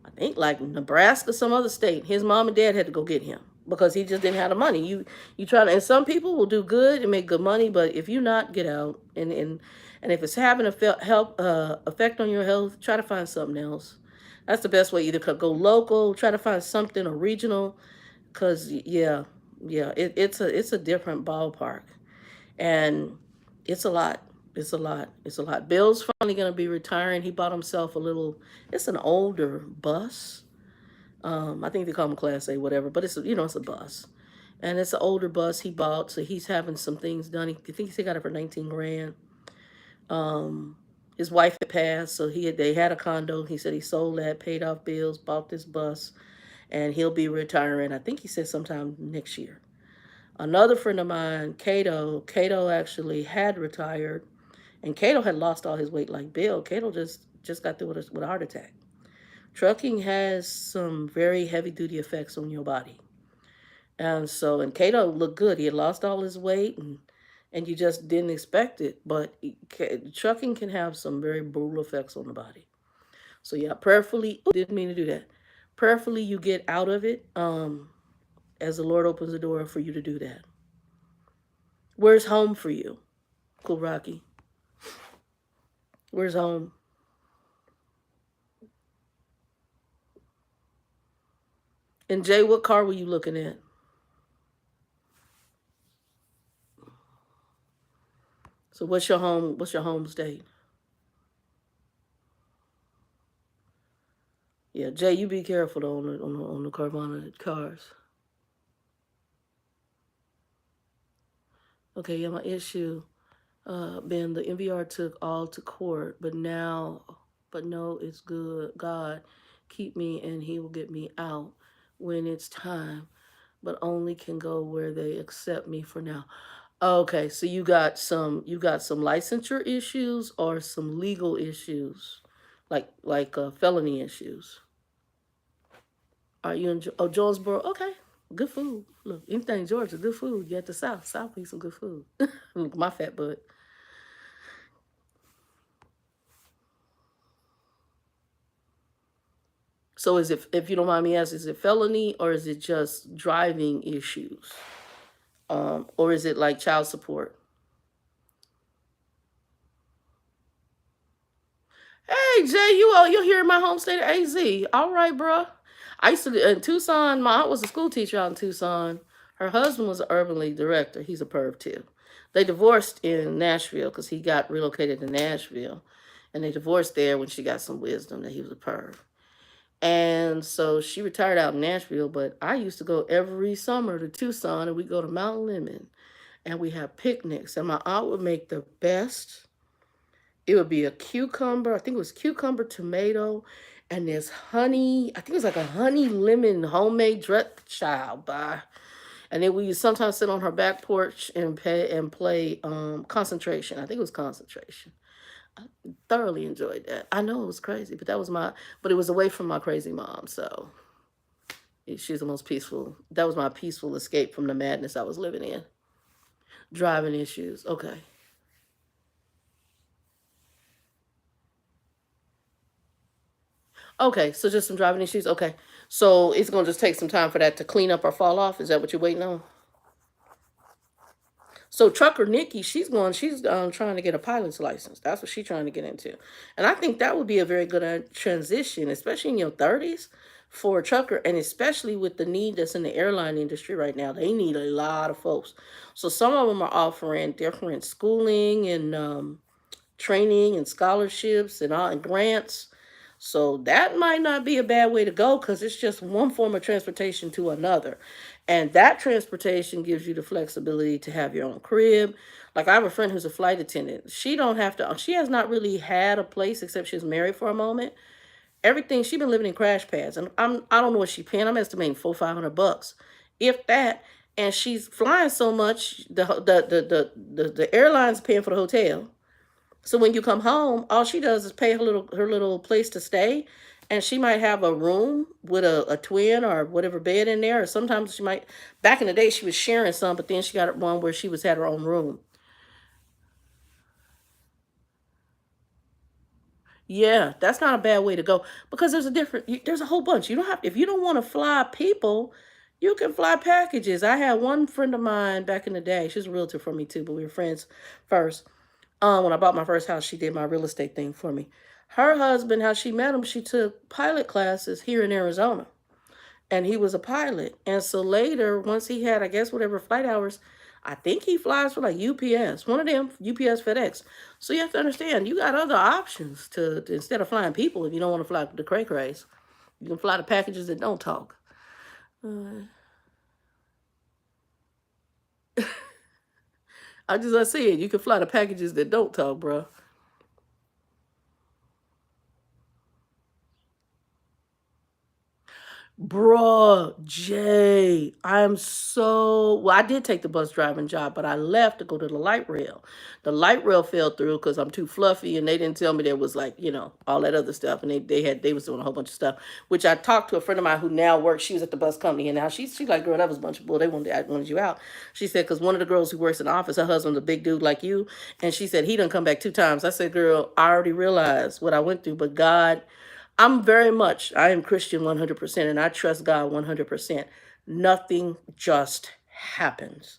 I think, like Nebraska, some other state. His mom and dad had to go get him because he just didn't have the money. You try to, and some people will do good and make good money, but if you not, get out. And if it's having a effect on your health, try to find something else. That's the best way. Either go local, try to find something, or regional, because it's a different ballpark, and it's a lot. It's a lot. It's a lot. Bill's finally going to be retiring. He bought himself it's an older bus. I think they call them Class A, whatever, but it's a bus. And it's an older bus he bought, so he's having some things done. I think he got it for 19 grand. His wife had passed, so they had a condo. He said he sold that, paid off bills, bought this bus, and he'll be retiring. I think he said sometime next year. Another friend of mine, Cato actually had retired, And Cato had lost all his weight like Bill. Cato just got through with a heart attack. Trucking has some very heavy duty effects on your body. And Cato looked good. He had lost all his weight, and you just didn't expect it. But trucking can have some very brutal effects on the body. So yeah, prayerfully, didn't mean to do that. Prayerfully, you get out of it as the Lord opens the door for you to do that. Where's home for you? Cool Rocky. Where's home? And Jay, what car were you looking at? So what's your home? What's your home state? Yeah, Jay, you be careful though on the Carvana cars. Okay, yeah, my issue been the MVR took all to court, but no, it's good. God keep me and He will get me out when it's time, but only can go where they accept me for now. Okay, so you got some licensure issues or some legal issues, like felony issues. Are you in Jonesboro? Okay, good food. Look, anything Georgia, good food. You at the South. South eat some good food. Look, my fat butt. So is it, if you don't mind me asking, is it felony or is it just driving issues, or is it like child support? Hey Jay, you here in my home state of AZ? All right, bro. I used to in Tucson. My aunt was a school teacher out in Tucson. Her husband was an urban league director. He's a perv too. They divorced in Nashville because he got relocated to Nashville, and they divorced there when she got some wisdom that he was a perv. And so she retired out in Nashville, but I used to go every summer to Tucson, and we go to Mount Lemon and we have picnics. And my aunt would make the best. It would be a cucumber, I think it was cucumber, tomato, and there's honey. I think it was like a honey lemon homemade dress child by. And then we used sometimes sit on her back porch and play concentration. I think it was concentration. I thoroughly enjoyed that. I know it was crazy, but it was away from my crazy mom. So she's the most peaceful. That was my peaceful escape from the madness I was living in. Driving issues. Okay. Okay, so just some driving issues. Okay. So it's gonna just take some time for that to clean up or fall off. Is that what you're waiting on? So Trucker Nikki, she's trying to get a pilot's license. That's what she's trying to get into. And I think that would be a very good transition, especially in your 30s for a trucker, and especially with the need that's in the airline industry right now. They need a lot of folks. So some of them are offering different schooling and training and scholarships and all and grants. So that might not be a bad way to go because it's just one form of transportation to another. And that transportation gives you the flexibility to have your own crib. Like I have a friend who's a flight attendant. She has not really had a place except she was married for a moment. Everything, she been living in crash pads. And I don't know what she paying. I'm estimating $400-500. If that, and she's flying so much, the airline's paying for the hotel. So when you come home, all she does is pay her little place to stay, and she might have a room with a twin or whatever bed in there. Or sometimes she might. Back in the day, she was sharing some, but then she got one where she was had her own room. Yeah, that's not a bad way to go because there's a whole bunch. You don't have if you don't want to fly people, you can fly packages. I had one friend of mine back in the day. She's a realtor for me too, but we were friends first. When I bought my first house, she did my real estate thing for me. Her husband, how she met him, she took pilot classes here in Arizona, and he was a pilot. And so later, once he had, I guess, whatever flight hours, I think he flies for like UPS, one of them, UPS, FedEx. So you have to understand, you got other options to instead of flying people, if you don't want to fly the cray crays, you can fly the packages that don't talk. Uh, I said, you can fly the packages that don't talk, bro. Bruh, Jay, I did take the bus driving job, but I left to go to the light rail. The light rail fell through because I'm too fluffy, and they didn't tell me there was like, all that other stuff. And they was doing a whole bunch of stuff, which I talked to a friend of mine who now works, she was at the bus company, and now she's like, girl, that was a bunch of bull. I wanted you out. She said, because one of the girls who works in the office, her husband's a big dude like you, and she said, he done come back 2 times. I said, girl, I already realized what I went through, but God, I am Christian 100%, and I trust God 100%. Nothing just happens.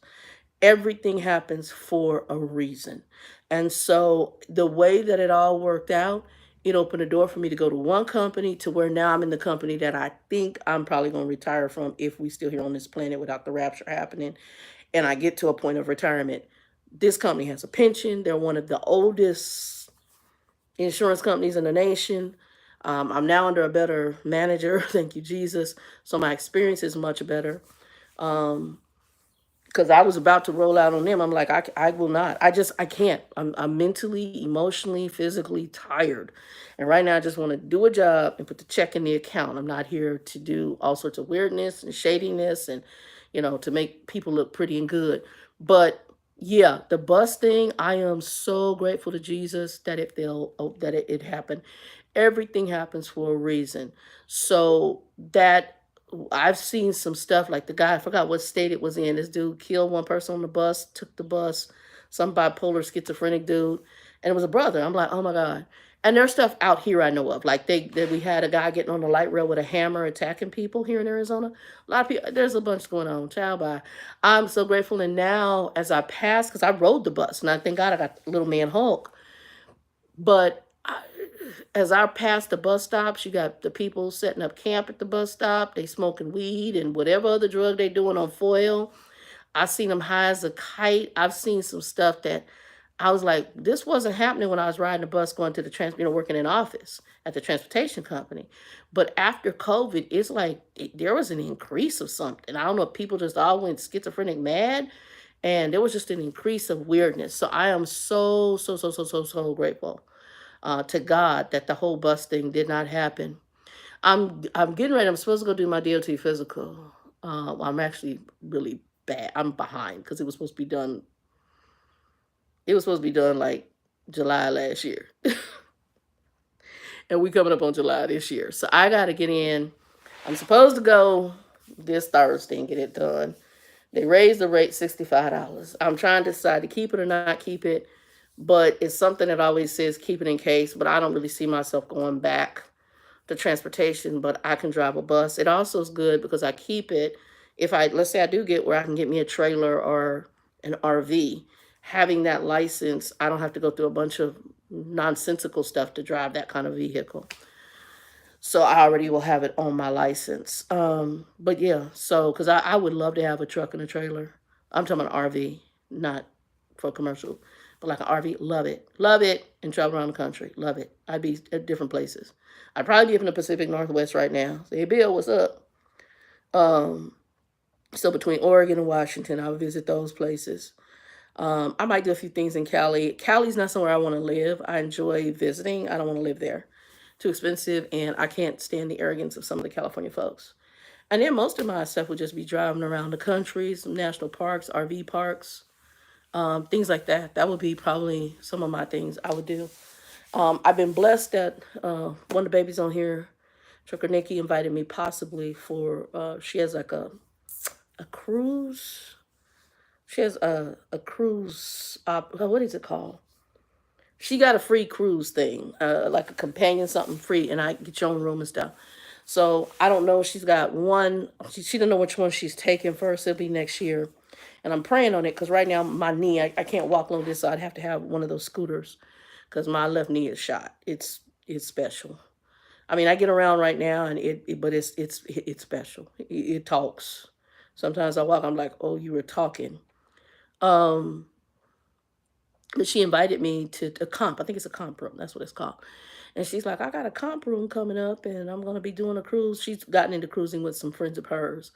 Everything happens for a reason. And so the way that it all worked out, it opened a door for me to go to one company to where now I'm in the company that I think I'm probably going to retire from if we still here on this planet without the rapture happening. And I get to a point of retirement. This company has a pension. They're one of the oldest insurance companies in the nation. I'm now under a better manager, thank you, Jesus. So my experience is much better. Because I was about to roll out on them. I'm like, I will not. I can't. I'm mentally, emotionally, physically tired. And right now, I just want to do a job and put the check in the account. I'm not here to do all sorts of weirdness and shadiness and, to make people look pretty and good. But yeah, the bus thing, I am so grateful to Jesus that it happened. Everything happens for a reason. So that I've seen some stuff like the guy, I forgot what state it was in. This dude killed one person on the bus, took the bus, some bipolar schizophrenic dude, and it was a brother. I'm like, oh my God. And there's stuff out here I know of. Like we had a guy getting on the light rail with a hammer attacking people here in Arizona. A lot of people, there's a bunch going on. Child by. I'm so grateful. And now as I pass, because I rode the bus, and I thank God I got little man Hulk. But as I pass the bus stops, you got the people setting up camp at the bus stop. They smoking weed and whatever other drug they doing on foil. I seen them high as a kite. I've seen some stuff that I was like, this wasn't happening when I was riding the bus going to working in office at the transportation company. But after COVID, it's like there was an increase of something. I don't know if people just all went schizophrenic mad, and there was just an increase of weirdness. So I am so, so, so, so, so, so grateful to God that the whole bus thing did not happen. I'm getting ready. I'm supposed to go do my DOT physical. I'm actually really bad. I'm behind because it was supposed to be done. It was supposed to be done like July last year, and we coming up on July this year. So I got to get in. I'm supposed to go this Thursday and get it done. They raised the rate $65. I'm trying to decide to keep it or not keep it, but it's something that always says keep it in case. But I don't really see myself going back to transportation, but I can drive a bus. It also is good because I keep it. If let's say I do get where I can get me a trailer or an RV, having that license, I don't have to go through a bunch of nonsensical stuff to drive that kind of vehicle. So I already will have it on my license. But yeah, so because I would love to have a truck and a trailer. I'm talking about an RV, not for commercial, but like an RV. Love it, and travel around the country. Love it. I'd be at different places. I'd probably be up in the Pacific Northwest right now. Say, hey, Bill, what's up? So between Oregon and Washington, I'll visit those places. I might do a few things in Cali. Cali's not somewhere I want to live. I enjoy visiting. I don't want to live there. Too expensive, and I can't stand the arrogance of some of the California folks. And then most of my stuff would just be driving around the country, some national parks, RV parks, things like that. That would be probably some of my things I would do. I've been blessed that one of the babies on here, Trucker Nikki, invited me possibly for, she has like a cruise. She has a cruise, what is it called? She got a free cruise thing, like a companion, something free, and I get your own room and stuff. So I don't know. She's got one. She don't know which one she's taking first. It'll be next year, and I'm praying on it because right now my knee, I can't walk along this, so I'd have to have one of those scooters because my left knee is shot. It's special. I mean, I get around right now, and but it's special. It talks. Sometimes I walk, I'm like, oh, you were talking. But she invited me to a comp. I think it's a comp room. That's what it's called. And she's like, I got a comp room coming up and I'm going to be doing a cruise. She's gotten into cruising with some friends of hers.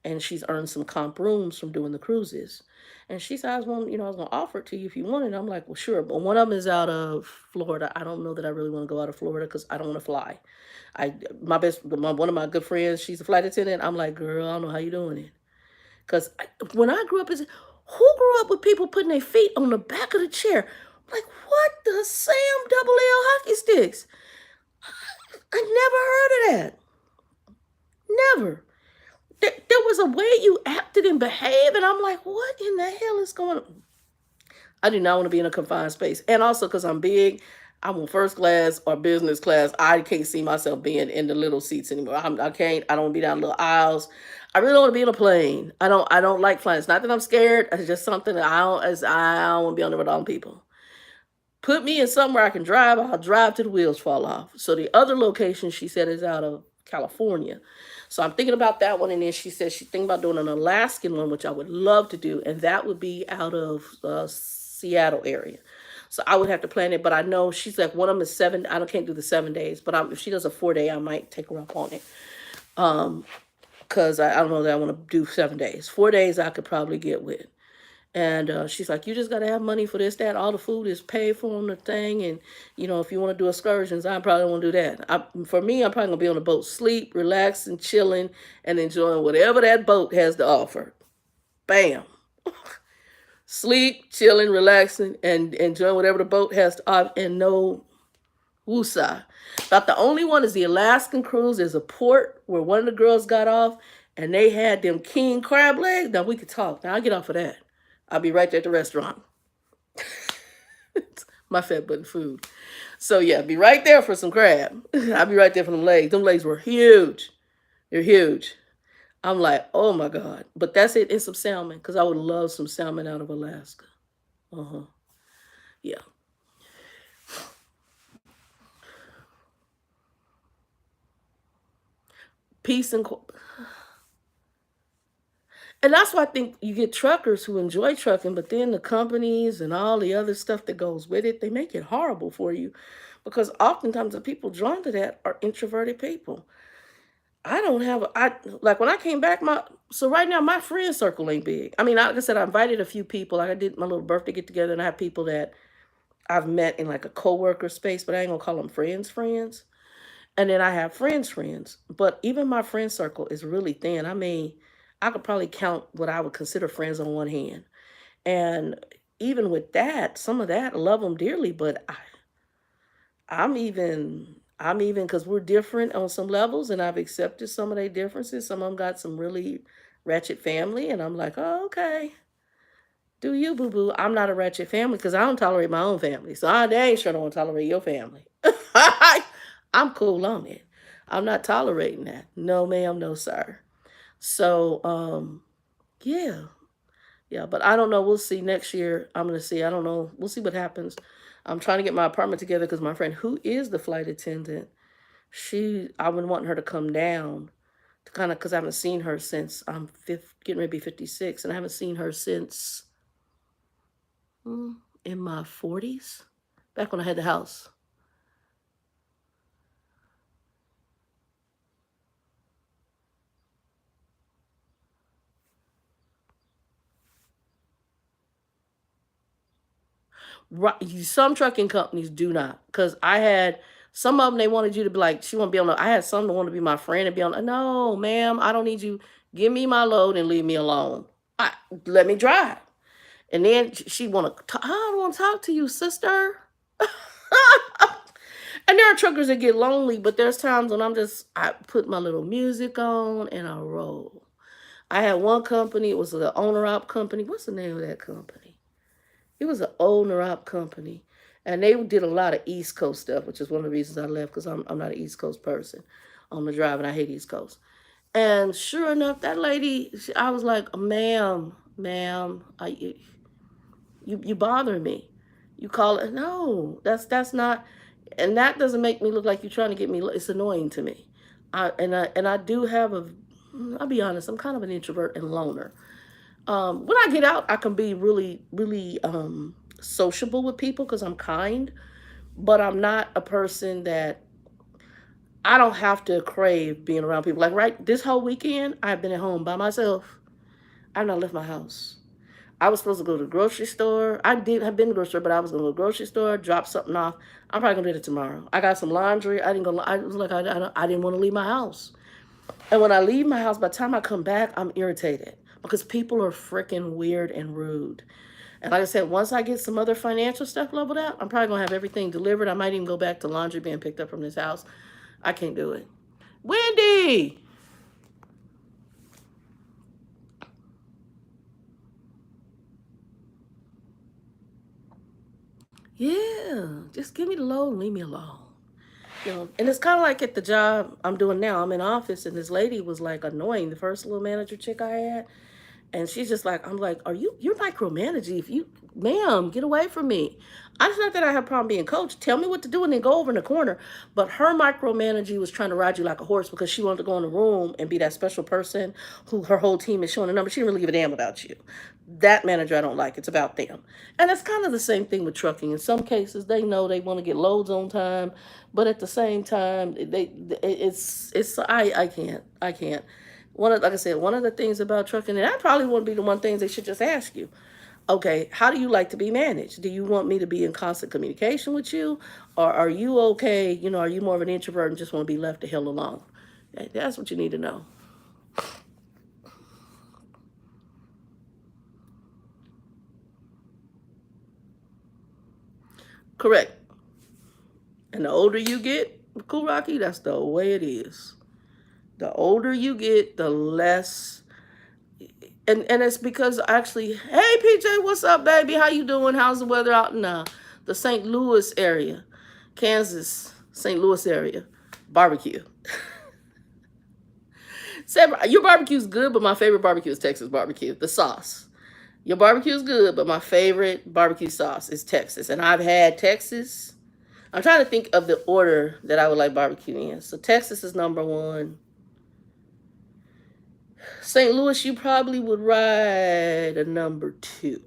and she's earned some comp rooms from doing the cruises. And she said, I was gonna offer it to you if you wanted. I'm like, well, sure. But one of them is out of Florida. I don't know that I really want to go out of Florida because I don't want to fly. One of my good friends, she's a flight attendant. I'm like, girl, I don't know how you doing it. Because when I grew up, who grew up with people putting their feet on the back of the chair? I'm like, what the Sam double L hockey sticks? I never heard of that. Never. There was a way you acted and behaved, and I'm like, what in the hell is going on? I do not want to be in a confined space. And also because I'm big, I want first class or business class. I can't see myself being in the little seats anymore. I can't. I don't want to be down little aisles. I really don't want to be in a plane. I don't like flying. It's not that I'm scared. It's just something that I don't want to be on there with all people. Put me in somewhere I can drive. I'll drive till the wheels fall off. So the other location she said is out of California. So I'm thinking about that one. And then she said she's thinking about doing an Alaskan one, which I would love to do. And that would be out of Seattle area. So I would have to plan it. But I know she's like, one of them is 7. Can't do the 7 days. But if she does a 4-day, I might take her up on it. Because I don't know that I want to do 7 days. 4 days I could probably get with. And she's like, you just got to have money for this, that. All the food is paid for on the thing. And, if you want to do excursions, I probably don't want to do that. For me, I'm probably going to be on the boat, sleep, relaxing, chilling, and enjoying whatever that boat has to offer. Bam. Sleep, chilling, relaxing, and enjoying whatever the boat has to offer. And no woosah. About the only one is the Alaskan cruise. There's a port where one of the girls got off, and they had them king crab legs. Now, we could talk. Now, I'll get off of that. I'll be right there at the restaurant. My fat button food. So yeah, be right there for some crab. I'll be right there for them legs. Them legs were huge. They're huge. I'm like, oh my God. But that's it. And some salmon. Because I would love some salmon out of Alaska. Yeah. Peace and that's why I think you get truckers who enjoy trucking, but then the companies and all the other stuff that goes with it, they make it horrible for you, because oftentimes the people drawn to that are introverted people. I don't have I like when I came back, so right now my friend circle ain't big. I mean, like I said, I invited a few people. Like I did my little birthday get together, and I have people that I've met in like a coworker space, but I ain't gonna call them friends. And then I have friends. But even my friend circle is really thin. I mean, I could probably count what I would consider friends on one hand. And even with that, some of that, I love them dearly, but I'm even because we're different on some levels, and I've accepted some of their differences. Some of them got some really ratchet family, and I'm like, oh, okay, do you, boo boo? I'm not a ratchet family because I don't tolerate my own family, so I dang sure don't want to tolerate your family. I'm cool on it. I'm not tolerating that. No, ma'am, no, sir. So, yeah, yeah, but I don't know. We'll see next year. I'm gonna see. I don't know. We'll see what happens. I'm trying to get my apartment together because my friend, who is the flight attendant, I've been wanting her to come down to kind of, because I haven't seen her since getting ready to be 56, and I haven't seen her since in my 40s, back when I had the house. Right, some trucking companies do not, because I had some of them. They wanted you to be like, she want to be on. I had some that want to be my friend and be on. No, ma'am, I don't need you. Give me my load and leave me alone. I Let me drive. And then she want to. I don't want to talk to you, sister. And there are truckers that get lonely, but there's times when I put my little music on and I roll. I had one company. It was the owner op company. What's the name of that company? It was an owner op company, and they did a lot of East Coast stuff, which is one of the reasons I left, because I'm not an East Coast person on the drive, and I hate East Coast. And sure enough, that lady, I was like, ma'am, you bother me. You call it no, that's not, and that doesn't make me look like you're trying to get me. It's annoying to me. I do have a. I'll be honest, I'm kind of an introvert and loner. When I get out, I can be really, really sociable with people because I'm kind, but I'm not a person that I don't have to crave being around people. Like right this whole weekend, I've been at home by myself. I've not left my house. I was supposed to go to the grocery store. I did have been to the grocery store, but I was going to go to the grocery store, drop something off. I'm probably going to do it tomorrow. I got some laundry. I didn't go. I was like, I didn't want to leave my house. And when I leave my house, by the time I come back, I'm irritated because people are freaking weird and rude. And like I said, once I get some other financial stuff leveled out, I'm probably going to have everything delivered. I might even go back to laundry being picked up from this house. I can't do it. Wendy! Yeah, just give me the load and leave me alone. You know, and it's kind of like at the job I'm doing now. I'm in office, and this lady was like annoying. The first little manager chick I had, and she's just like, I'm like, you're micromanaging. If you, ma'am, get away from me. It's not that I have a problem being coached. Tell me what to do and then go over in the corner. But her micromanaging was trying to ride you like a horse because she wanted to go in the room and be that special person who her whole team is showing a number. She didn't really give a damn about you. That manager I don't like. It's about them. And it's kind of the same thing with trucking. In some cases, they know they want to get loads on time, but at the same time, I can't. Like I said, one of the things about trucking, and that probably wouldn't be the one thing they should just ask you. Okay, how do you like to be managed? Do you want me to be in constant communication with you, or are you okay? You know, are you more of an introvert and just want to be left the hell alone? That's what you need to know. Correct. And the older you get, Cool Rocky, that's the way it is. The older you get, the less. And it's because actually, hey PJ, what's up, baby? How you doing? How's the weather out in the St. Louis area, Kansas, St. Louis area? Barbecue. Your barbecue's good, but my favorite barbecue is Texas barbecue. The sauce. Your barbecue is good, but my favorite barbecue sauce is Texas. And I've had Texas. I'm trying to think of the order that I would like barbecue in. So Texas is number one. St. Louis, you probably would ride a number two.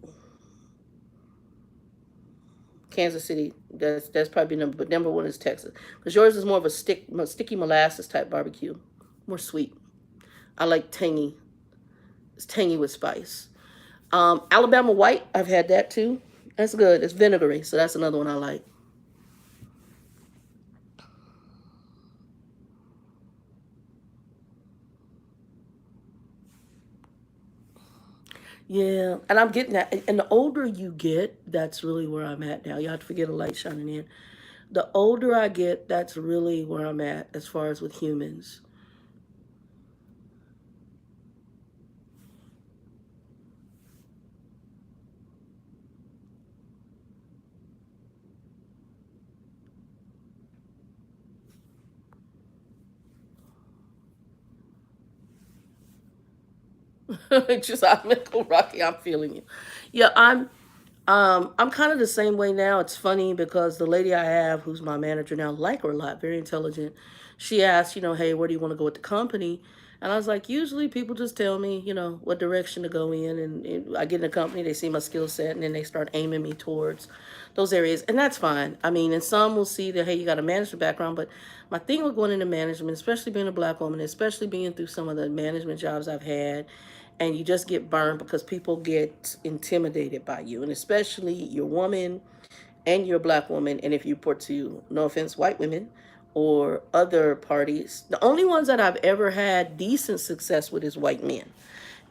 Kansas City, that's probably number, but number one is Texas, because yours is more of a sticky molasses type barbecue, more sweet. I like tangy. It's tangy with spice. Alabama White, I've had that too. That's good. It's vinegary, so that's another one I like. Yeah, and I'm getting that. And the older you get, that's really where I'm at now. You have to forget a light shining in. The older I get, that's really where I'm at as far as with humans. Just I'm Rocky. I'm feeling you. Yeah, I'm kind of the same way now. It's funny because the lady I have, who's my manager now, like her a lot, very intelligent. She asked, hey, where do you want to go with the company? And I was like, usually people just tell me, what direction to go in, and I get in a company, they see my skill set, and then they start aiming me towards those areas, and that's fine. I mean, and some will see that, hey, you got a management background, but my thing with going into management, especially being a black woman, especially being through some of the management jobs I've had, and you just get burned because people get intimidated by you, and especially your woman and you're a black woman, and if you report to, no offense, white women or other parties, the only ones that I've ever had decent success with is white men.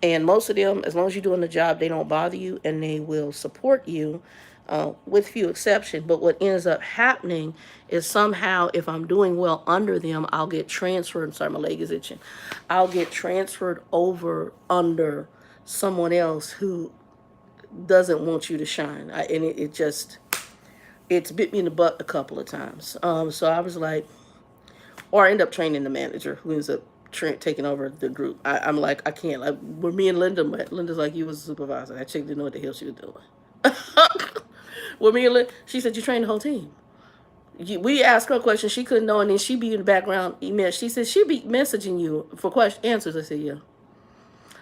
And most of them, as long as you're doing the job, they don't bother you and they will support you, with few exceptions. But what ends up happening is somehow, if I'm doing well under them, I'll get transferred. I'm sorry, my leg is itching. I'll get transferred over under someone else who doesn't want you to shine. And it just, it's bit me in the butt a couple of times. So I was like, or I end up training the manager who ends up taking over the group. I'm like, I can't. Like, where me and Linda met, Linda's like, you was a supervisor. That chick didn't know what the hell she was doing. Well, me and Linda, she said, you trained the whole team. We asked her a question she couldn't know, and then she be in the background email. She said she be messaging you for answers. I said, yeah.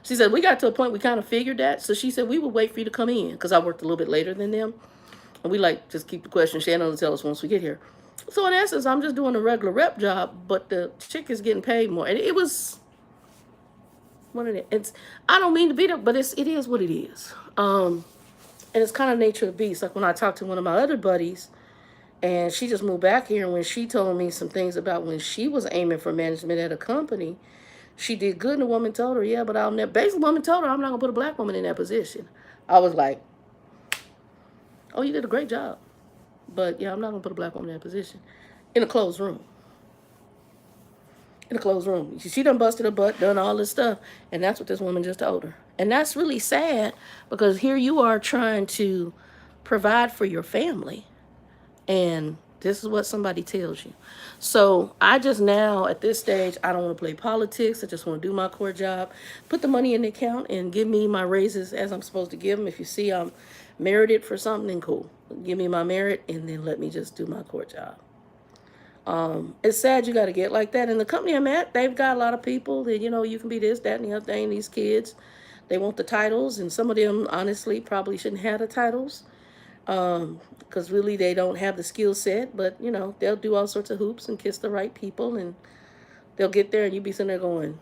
She said, we got to a point we kind of figured that. So she said, we would wait for you to come in because I worked a little bit later than them. And we like just keep the question. Shannon will tell us once we get here. So in essence, I'm just doing a regular rep job, but the chick is getting paid more. And it was what it is. It's, I don't mean to beat up, but it is what it is. And it's kind of nature of the beast. Like when I talked to one of my other buddies, and she just moved back here, and when she told me some things about when she was aiming for management at a company, she did good, and the woman told her, yeah, but I'll never, basically the woman told her, I'm not going to put a black woman in that position. I was like, oh, you did a great job. But yeah, I'm not going to put a black woman in that position. In a closed room. In a closed room. She done busted her butt, done all this stuff, and that's what this woman just told her. And that's really sad, because here you are trying to provide for your family, and this is what somebody tells you. So I just now, at this stage, I don't want to play politics. I just want to do my core job, put the money in the account, and give me my raises as I'm supposed to give them. If you see I'm merited for something, then cool. Give me my merit, and then let me just do my core job. It's sad you got to get like that. And the company I'm at, they've got a lot of people that, you can be this, that, and the other thing. These kids, they want the titles, and some of them, honestly, probably shouldn't have the titles. Because really they don't have the skill set, but they'll do all sorts of hoops and kiss the right people, and they'll get there, and you be sitting there going,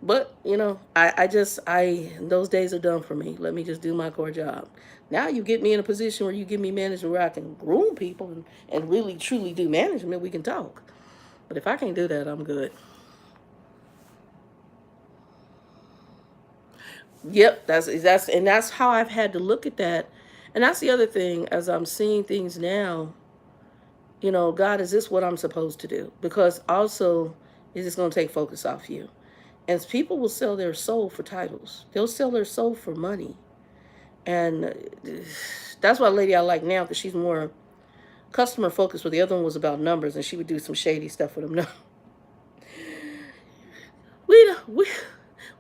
but those days are done for me. Let me just do my core job. Now you get me in a position where you give me management where I can groom people and really truly do management, we can talk. But if I can't do that, I'm good. Yep, that's how I've had to look at that. And that's the other thing, as I'm seeing things now, God, is this what I'm supposed to do? Because also, is this going to take focus off you? And people will sell their soul for titles. They'll sell their soul for money. And that's why a lady I like now, because she's more customer focused, where the other one was about numbers, and she would do some shady stuff with them. No,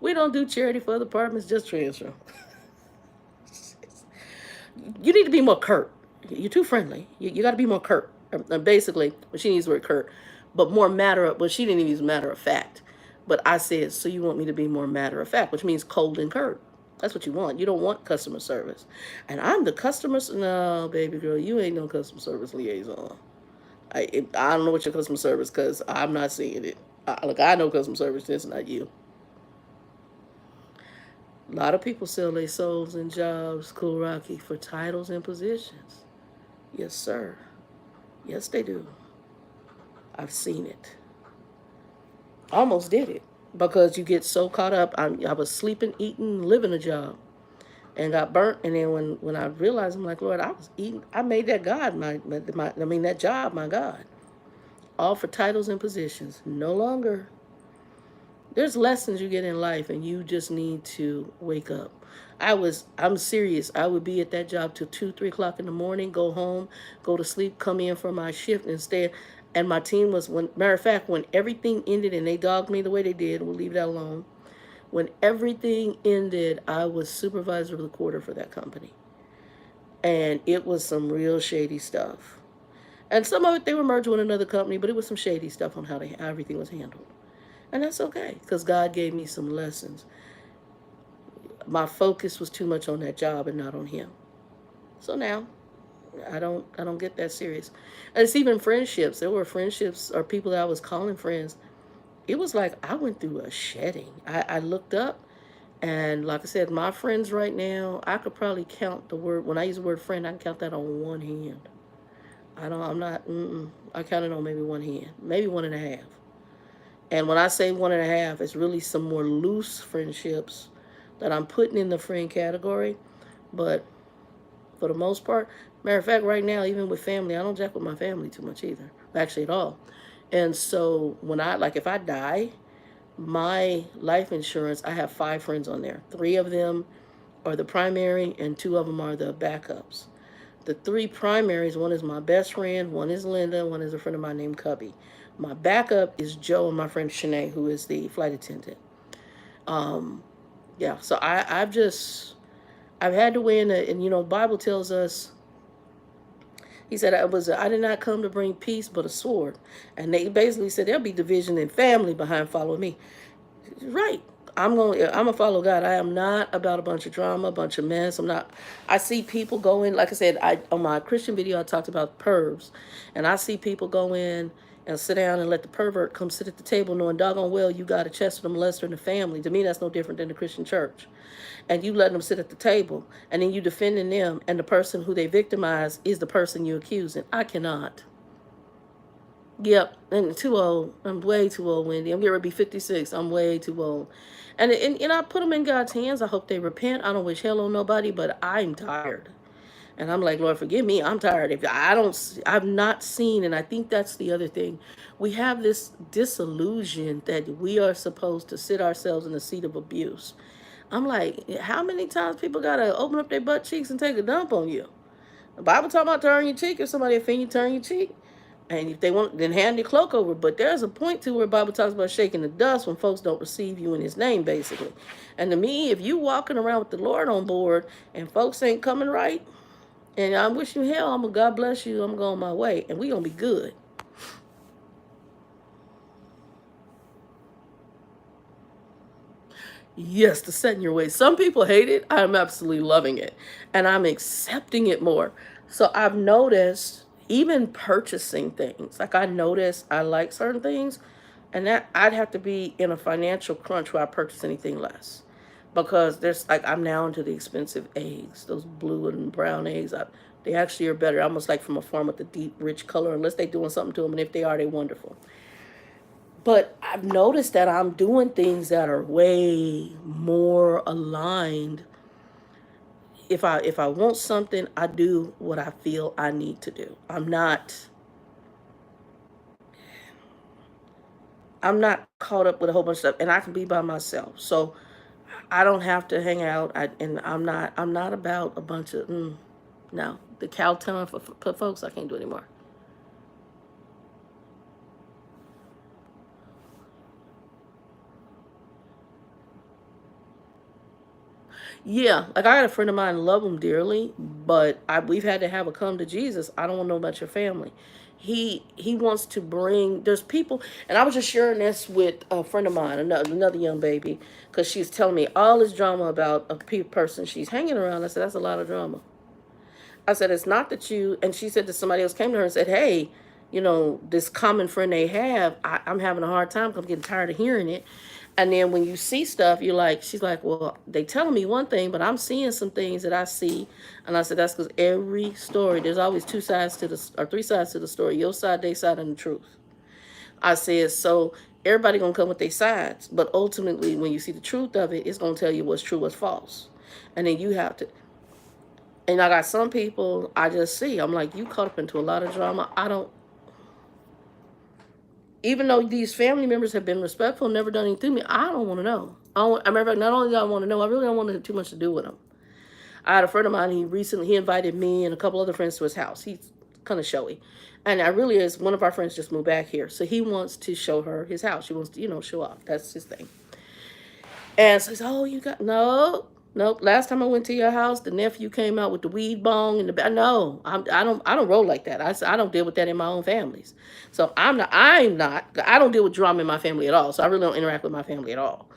we don't do charity for other departments, just transfer. You need to be more curt. You're too friendly. You got to be more curt. Basically, well, she needs the word curt, but more matter of, well, she didn't even use matter of fact. But I said, so you want me to be more matter of fact, which means cold and curt. That's what you want. You don't want customer service. And I'm the customer. No, baby girl, you ain't no customer service liaison. I don't know what your customer service, because I'm not seeing it. I know customer service, that's not you. A lot of people sell their souls and jobs, Cool Rocky, for titles and positions. Yes, sir. Yes, they do. I've seen it. Almost did it, because you get so caught up. I was sleeping, eating, living a job, and got burnt. And then when I realized, I'm like, Lord, I was eating. I made that God that job my God. All for titles and positions. No longer. There's lessons you get in life, and you just need to wake up. I'm serious. I would be at that job till 2, 3 o'clock in the morning, go home, go to sleep, come in for my shift, and stay. And my team was, matter of fact, when everything ended and they dogged me the way they did, we'll leave that alone. When everything ended, I was supervisor of the quarter for that company. And it was some real shady stuff. And some of it, they were merged with another company, but it was some shady stuff on how everything was handled. And that's okay, because God gave me some lessons. My focus was too much on that job and not on Him. So now, I don't get that serious. And it's even friendships. There were friendships or people that I was calling friends. It was like I went through a shedding. I looked up, and like I said, my friends right now, I could probably count the word. When I use the word friend, I can count that on one hand. I count it on maybe one hand, maybe 1.5. And when I say 1.5, it's really some more loose friendships that I'm putting in the friend category. But for the most part, matter of fact, right now, even with family, I don't jack with my family too much either, actually at all. And so if I die, my life insurance, I have 5 friends on there. 3 of them are the primary, and 2 of them are the backups. The 3 primaries, one is my best friend, one is Linda, one is a friend of mine named Cubby. My backup is Joe and my friend Shanae, who is the flight attendant. So I've had to win, and the Bible tells us, He said, I did not come to bring peace, but a sword. And they basically said there'll be division in family behind following me. Right, I'm gonna follow God. I am not about a bunch of drama, a bunch of mess. I'm not. I see people go in, like I said, on my Christian video I talked about pervs, and I see people go in and sit down and let the pervert come sit at the table, knowing doggone well you got a chest of molester in the family. To me, that's no different than the Christian church. And you letting them sit at the table, and then you defending them, and the person who they victimize is the person you're accusing. I cannot. Yep, and too old. I'm way too old, Wendy. I'm getting ready to be 56. I'm way too old. And I put them in God's hands. I hope they repent. I don't wish hell on nobody, but I'm tired. And I'm like, Lord, forgive me. I'm tired. If I don't, I've not seen, and I think that's the other thing. We have this disillusion that we are supposed to sit ourselves in the seat of abuse. I'm like, how many times people gotta open up their butt cheeks and take a dump on you? The Bible talking about turn your cheek. If somebody offend you, turn your cheek. And if they want, then hand your cloak over. But there's a point to where the Bible talks about shaking the dust when folks don't receive you in his name, basically. And to me, if you walking around with the Lord on board and folks ain't coming right, and I wish you hell, I'm gonna God bless you, I'm going my way, and we gonna be good. Yes, to set in your way. Some people hate it. I'm absolutely loving it. And I'm accepting it more. So I've noticed even purchasing things. Like I notice I like certain things. And that I'd have to be in a financial crunch where I purchase anything less. Because there's like I'm now into the expensive eggs. Those blue and brown eggs. They actually are better. Almost like from a farm with the deep, rich color. Unless they're doing something to them. And if they are, they're wonderful. But I've noticed that I'm doing things that are way more aligned. If I want something, I do what I feel I need to do. I'm not caught up with a whole bunch of stuff, and I can be by myself. So I don't have to hang out. And I'm not about a bunch of no. The cow tongue for folks I can't do anymore. Yeah, like I got a friend of mine, love him dearly, but we've had to have a come to Jesus. I don't want to know about your family. He wants to bring. There's people, and I was just sharing this with a friend of mine, another young baby, because she's telling me all this drama about a person she's hanging around. I said that's a lot of drama. I said, it's not that you, and she said that somebody else came to her and said, hey, this common friend they have, I'm having a hard time because I'm getting tired of hearing it. And then when you see stuff, she's like, well, they telling me one thing, but I'm seeing some things that I see. And I said, that's because every story, there's always two sides to the, or three sides to the story, your side, their side, and the truth. I said, so everybody going to come with their sides. But ultimately, when you see the truth of it, it's going to tell you what's true, what's false. And then you have to, and I got some people I just see. I'm like, you caught up into a lot of drama. I don't, even though these family members have been respectful, never done anything to me, I don't want to know. I remember, not only do I want to know, I really don't want to have too much to do with them. I had a friend of mine, he invited me and a couple other friends to his house. He's kind of showy. And one of our friends just moved back here. So he wants to show her his house. He wants to, show off. That's his thing. And so he's, oh, you got, no, nope. Last time I went to your house, the nephew came out with the weed bong and the back. No, I don't roll like that. I don't deal with that in my own families. So I don't deal with drama in my family at all. So I really don't interact with my family at all.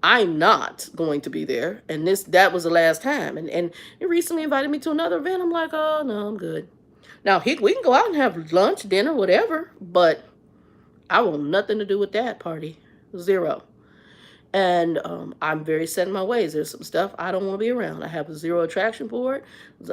I'm not going to be there. And that was the last time. And he recently invited me to another event. I'm like, oh no, I'm good. Now we can go out and have lunch, dinner, whatever, but I want nothing to do with that party. Zero. And I'm very set in my ways. There's some stuff I don't want to be around. I have zero attraction for it.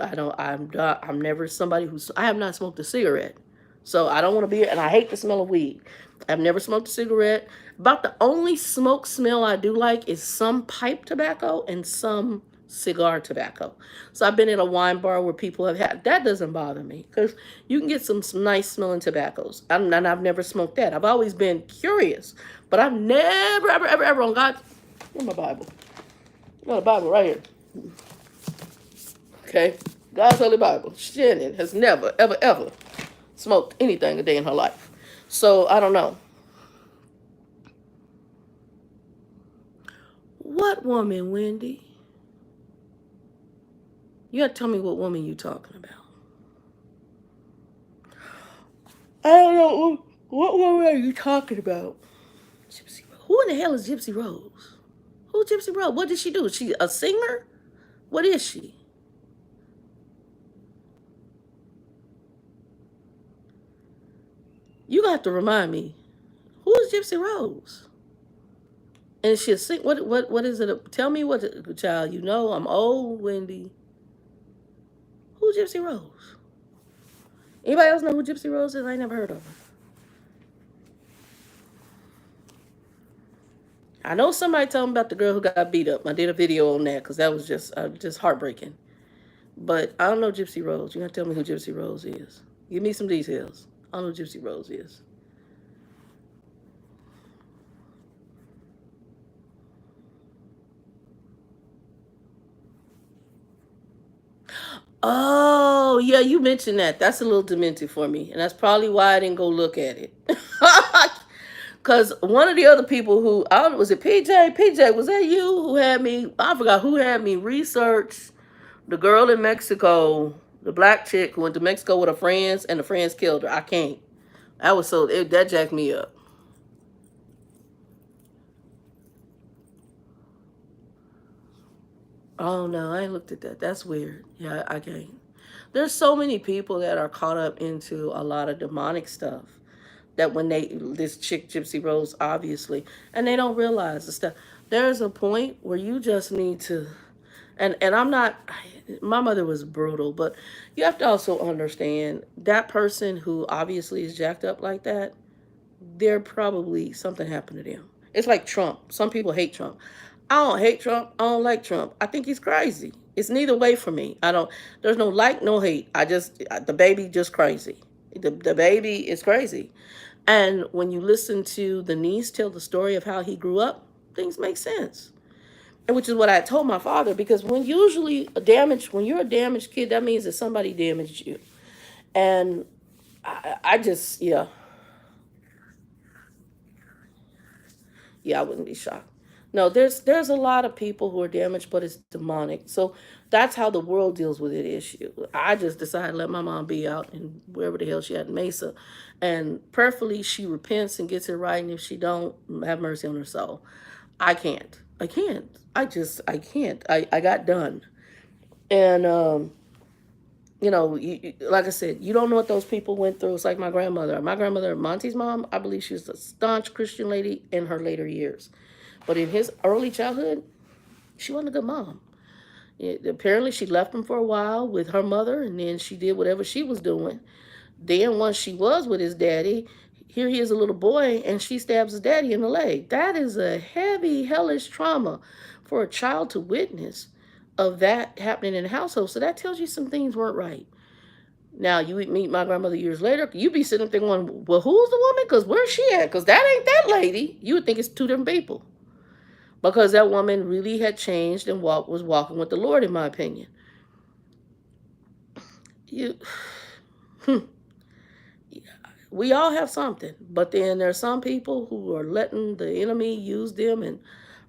I'm never somebody I have not smoked a cigarette. So I don't want to be, and I hate the smell of weed. I've never smoked a cigarette. About the only smoke smell I do like is some pipe tobacco and some cigar tobacco. So I've been at a wine bar where people have had, that doesn't bother me because you can get some nice smelling tobaccos. And I've never smoked that. I've always been curious, but I've never, ever, ever, ever on God's, where's my Bible? I got a Bible right here. Okay. God's Holy Bible. Shannon has never, ever, ever smoked anything a day in her life. So I don't know. What woman, Wendy? You gotta tell me what woman you talking about. I don't know. What woman are you talking about? Gypsy Rose. Who in the hell is Gypsy Rose? Who's Gypsy Rose? What did she do? Is she a singer? What is she? You got to remind me. Who is Gypsy Rose? And is she a sing? What is it? Tell me what, child. You know I'm old, Wendy. Who's Gypsy Rose? Anybody else know who Gypsy Rose is? I ain't never heard of her. I know somebody told me about the girl who got beat up. I did a video on that because that was just heartbreaking. But I don't know Gypsy Rose. You gotta tell me who Gypsy Rose is. Give me some details. I don't know who Gypsy Rose is. Oh, yeah, you mentioned that. That's a little demented for me. And that's probably why I didn't go look at it. Because one of the other people who, I don't know, was it PJ? PJ, was that you who had me? I forgot who had me research the girl in Mexico, the black chick who went to Mexico with her friends and the friends killed her. I can't. That jacked me up. Oh no, I ain't looked at that. That's weird. Yeah, I can't. There's so many people that are caught up into a lot of demonic stuff that when this chick Gypsy Rose obviously, and they don't realize the stuff. There's a point where you just need to, and I'm not, my mother was brutal, but you have to also understand that person who obviously is jacked up like that, they're probably something happened to them. It's like Trump. Some people hate Trump. I don't hate Trump. I don't like Trump. I think he's crazy. It's neither way for me. I don't. There's no like, no hate. The baby just crazy. The baby is crazy. And when you listen to the niece tell the story of how he grew up, things make sense. And which is what I told my father, because when you're a damaged kid, that means that somebody damaged you. And I just, yeah. Yeah, I wouldn't be shocked. No, there's a lot of people who are damaged, but it's demonic. So that's how the world deals with it issue. I just decided to let my mom be out and wherever the hell she at in Mesa. And prayerfully she repents and gets it right. And if she don't, have mercy on her soul. I can't. I can't. I can't. I got done. And like I said, you don't know what those people went through. It's like my grandmother. My grandmother, Monty's mom, I believe she was a staunch Christian lady in her later years. But in his early childhood, she wasn't a good mom. Apparently, she left him for a while with her mother, and then she did whatever she was doing. Then, once she was with his daddy, here he is a little boy, and she stabs his daddy in the leg. That is a heavy, hellish trauma for a child to witness of that happening in the household. So that tells you some things weren't right. Now, you would meet my grandmother years later, you be sitting there going, well, who's the woman? Because where's she at? Because that ain't that lady. You would think it's two different people. Because that woman really had changed and was walking with the Lord, in my opinion. You, we all have something, but then there are some people who are letting the enemy use them and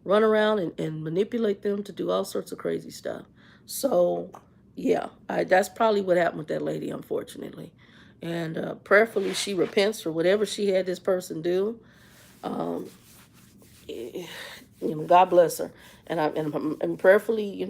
run around and manipulate them to do all sorts of crazy stuff. So, yeah, that's probably what happened with that lady, unfortunately. And prayerfully, she repents for whatever she had this person do. Um, God bless her. And prayerfully,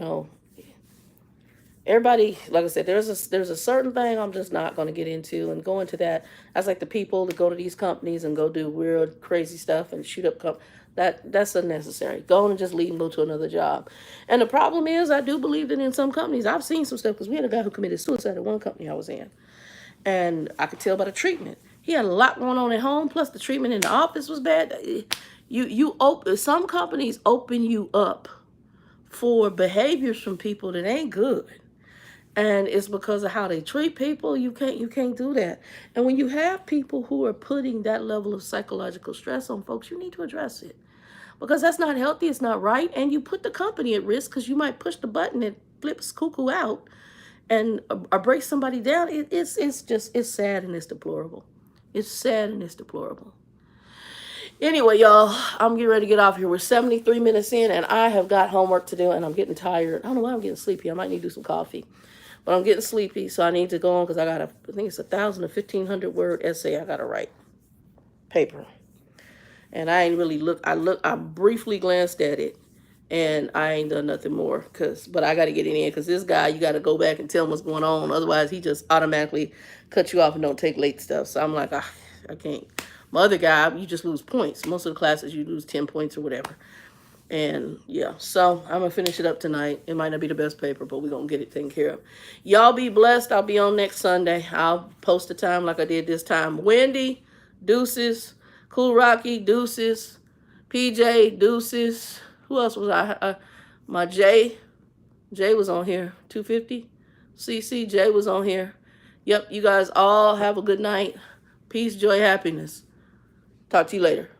everybody, like I said, there's a certain thing I'm just not going to get into and go into that. That's like the people that go to these companies and go do weird, crazy stuff and shoot up that's unnecessary. Go on and just leave and go to another job. And the problem is, I do believe that in some companies, I've seen some stuff because we had a guy who committed suicide at one company I was in, and I could tell by the treatment. He had a lot going on at home, plus the treatment in the office was bad. Some companies open you up for behaviors from people that ain't good. And it's because of how they treat people. You can't do that. And when you have people who are putting that level of psychological stress on folks, you need to address it. Because that's not healthy, it's not right, and you put the company at risk because you might push the button that flips cuckoo out and or break somebody down. It's sad and it's deplorable. It's sad and it's deplorable. Anyway, y'all, I'm getting ready to get off here. We're 73 minutes in, and I have got homework to do, and I'm getting tired. I don't know why I'm getting sleepy. I might need to do some coffee. But I'm getting sleepy, so I need to go on because I think it's 1,000 or 1,500 word essay I got to write. Paper. And I ain't really I briefly glanced at it, And I ain't done nothing more, but I got to get it in, because this guy, you got to go back and tell him what's going on. Otherwise, he just automatically cut you off and don't take late stuff. So I'm like, I can't. My other guy, you just lose points. Most of the classes, you lose 10 points or whatever. And yeah, so I'm going to finish it up tonight. It might not be the best paper, but we're going to get it taken care of. Y'all be blessed. I'll be on next Sunday. I'll post the time like I did this time. Wendy, deuces. Cool Rocky, deuces. PJ, deuces. Who else was I? My Jay was on here. 250. CC, Jay was on here. Yep, you guys all have a good night. Peace, joy, happiness. Talk to you later.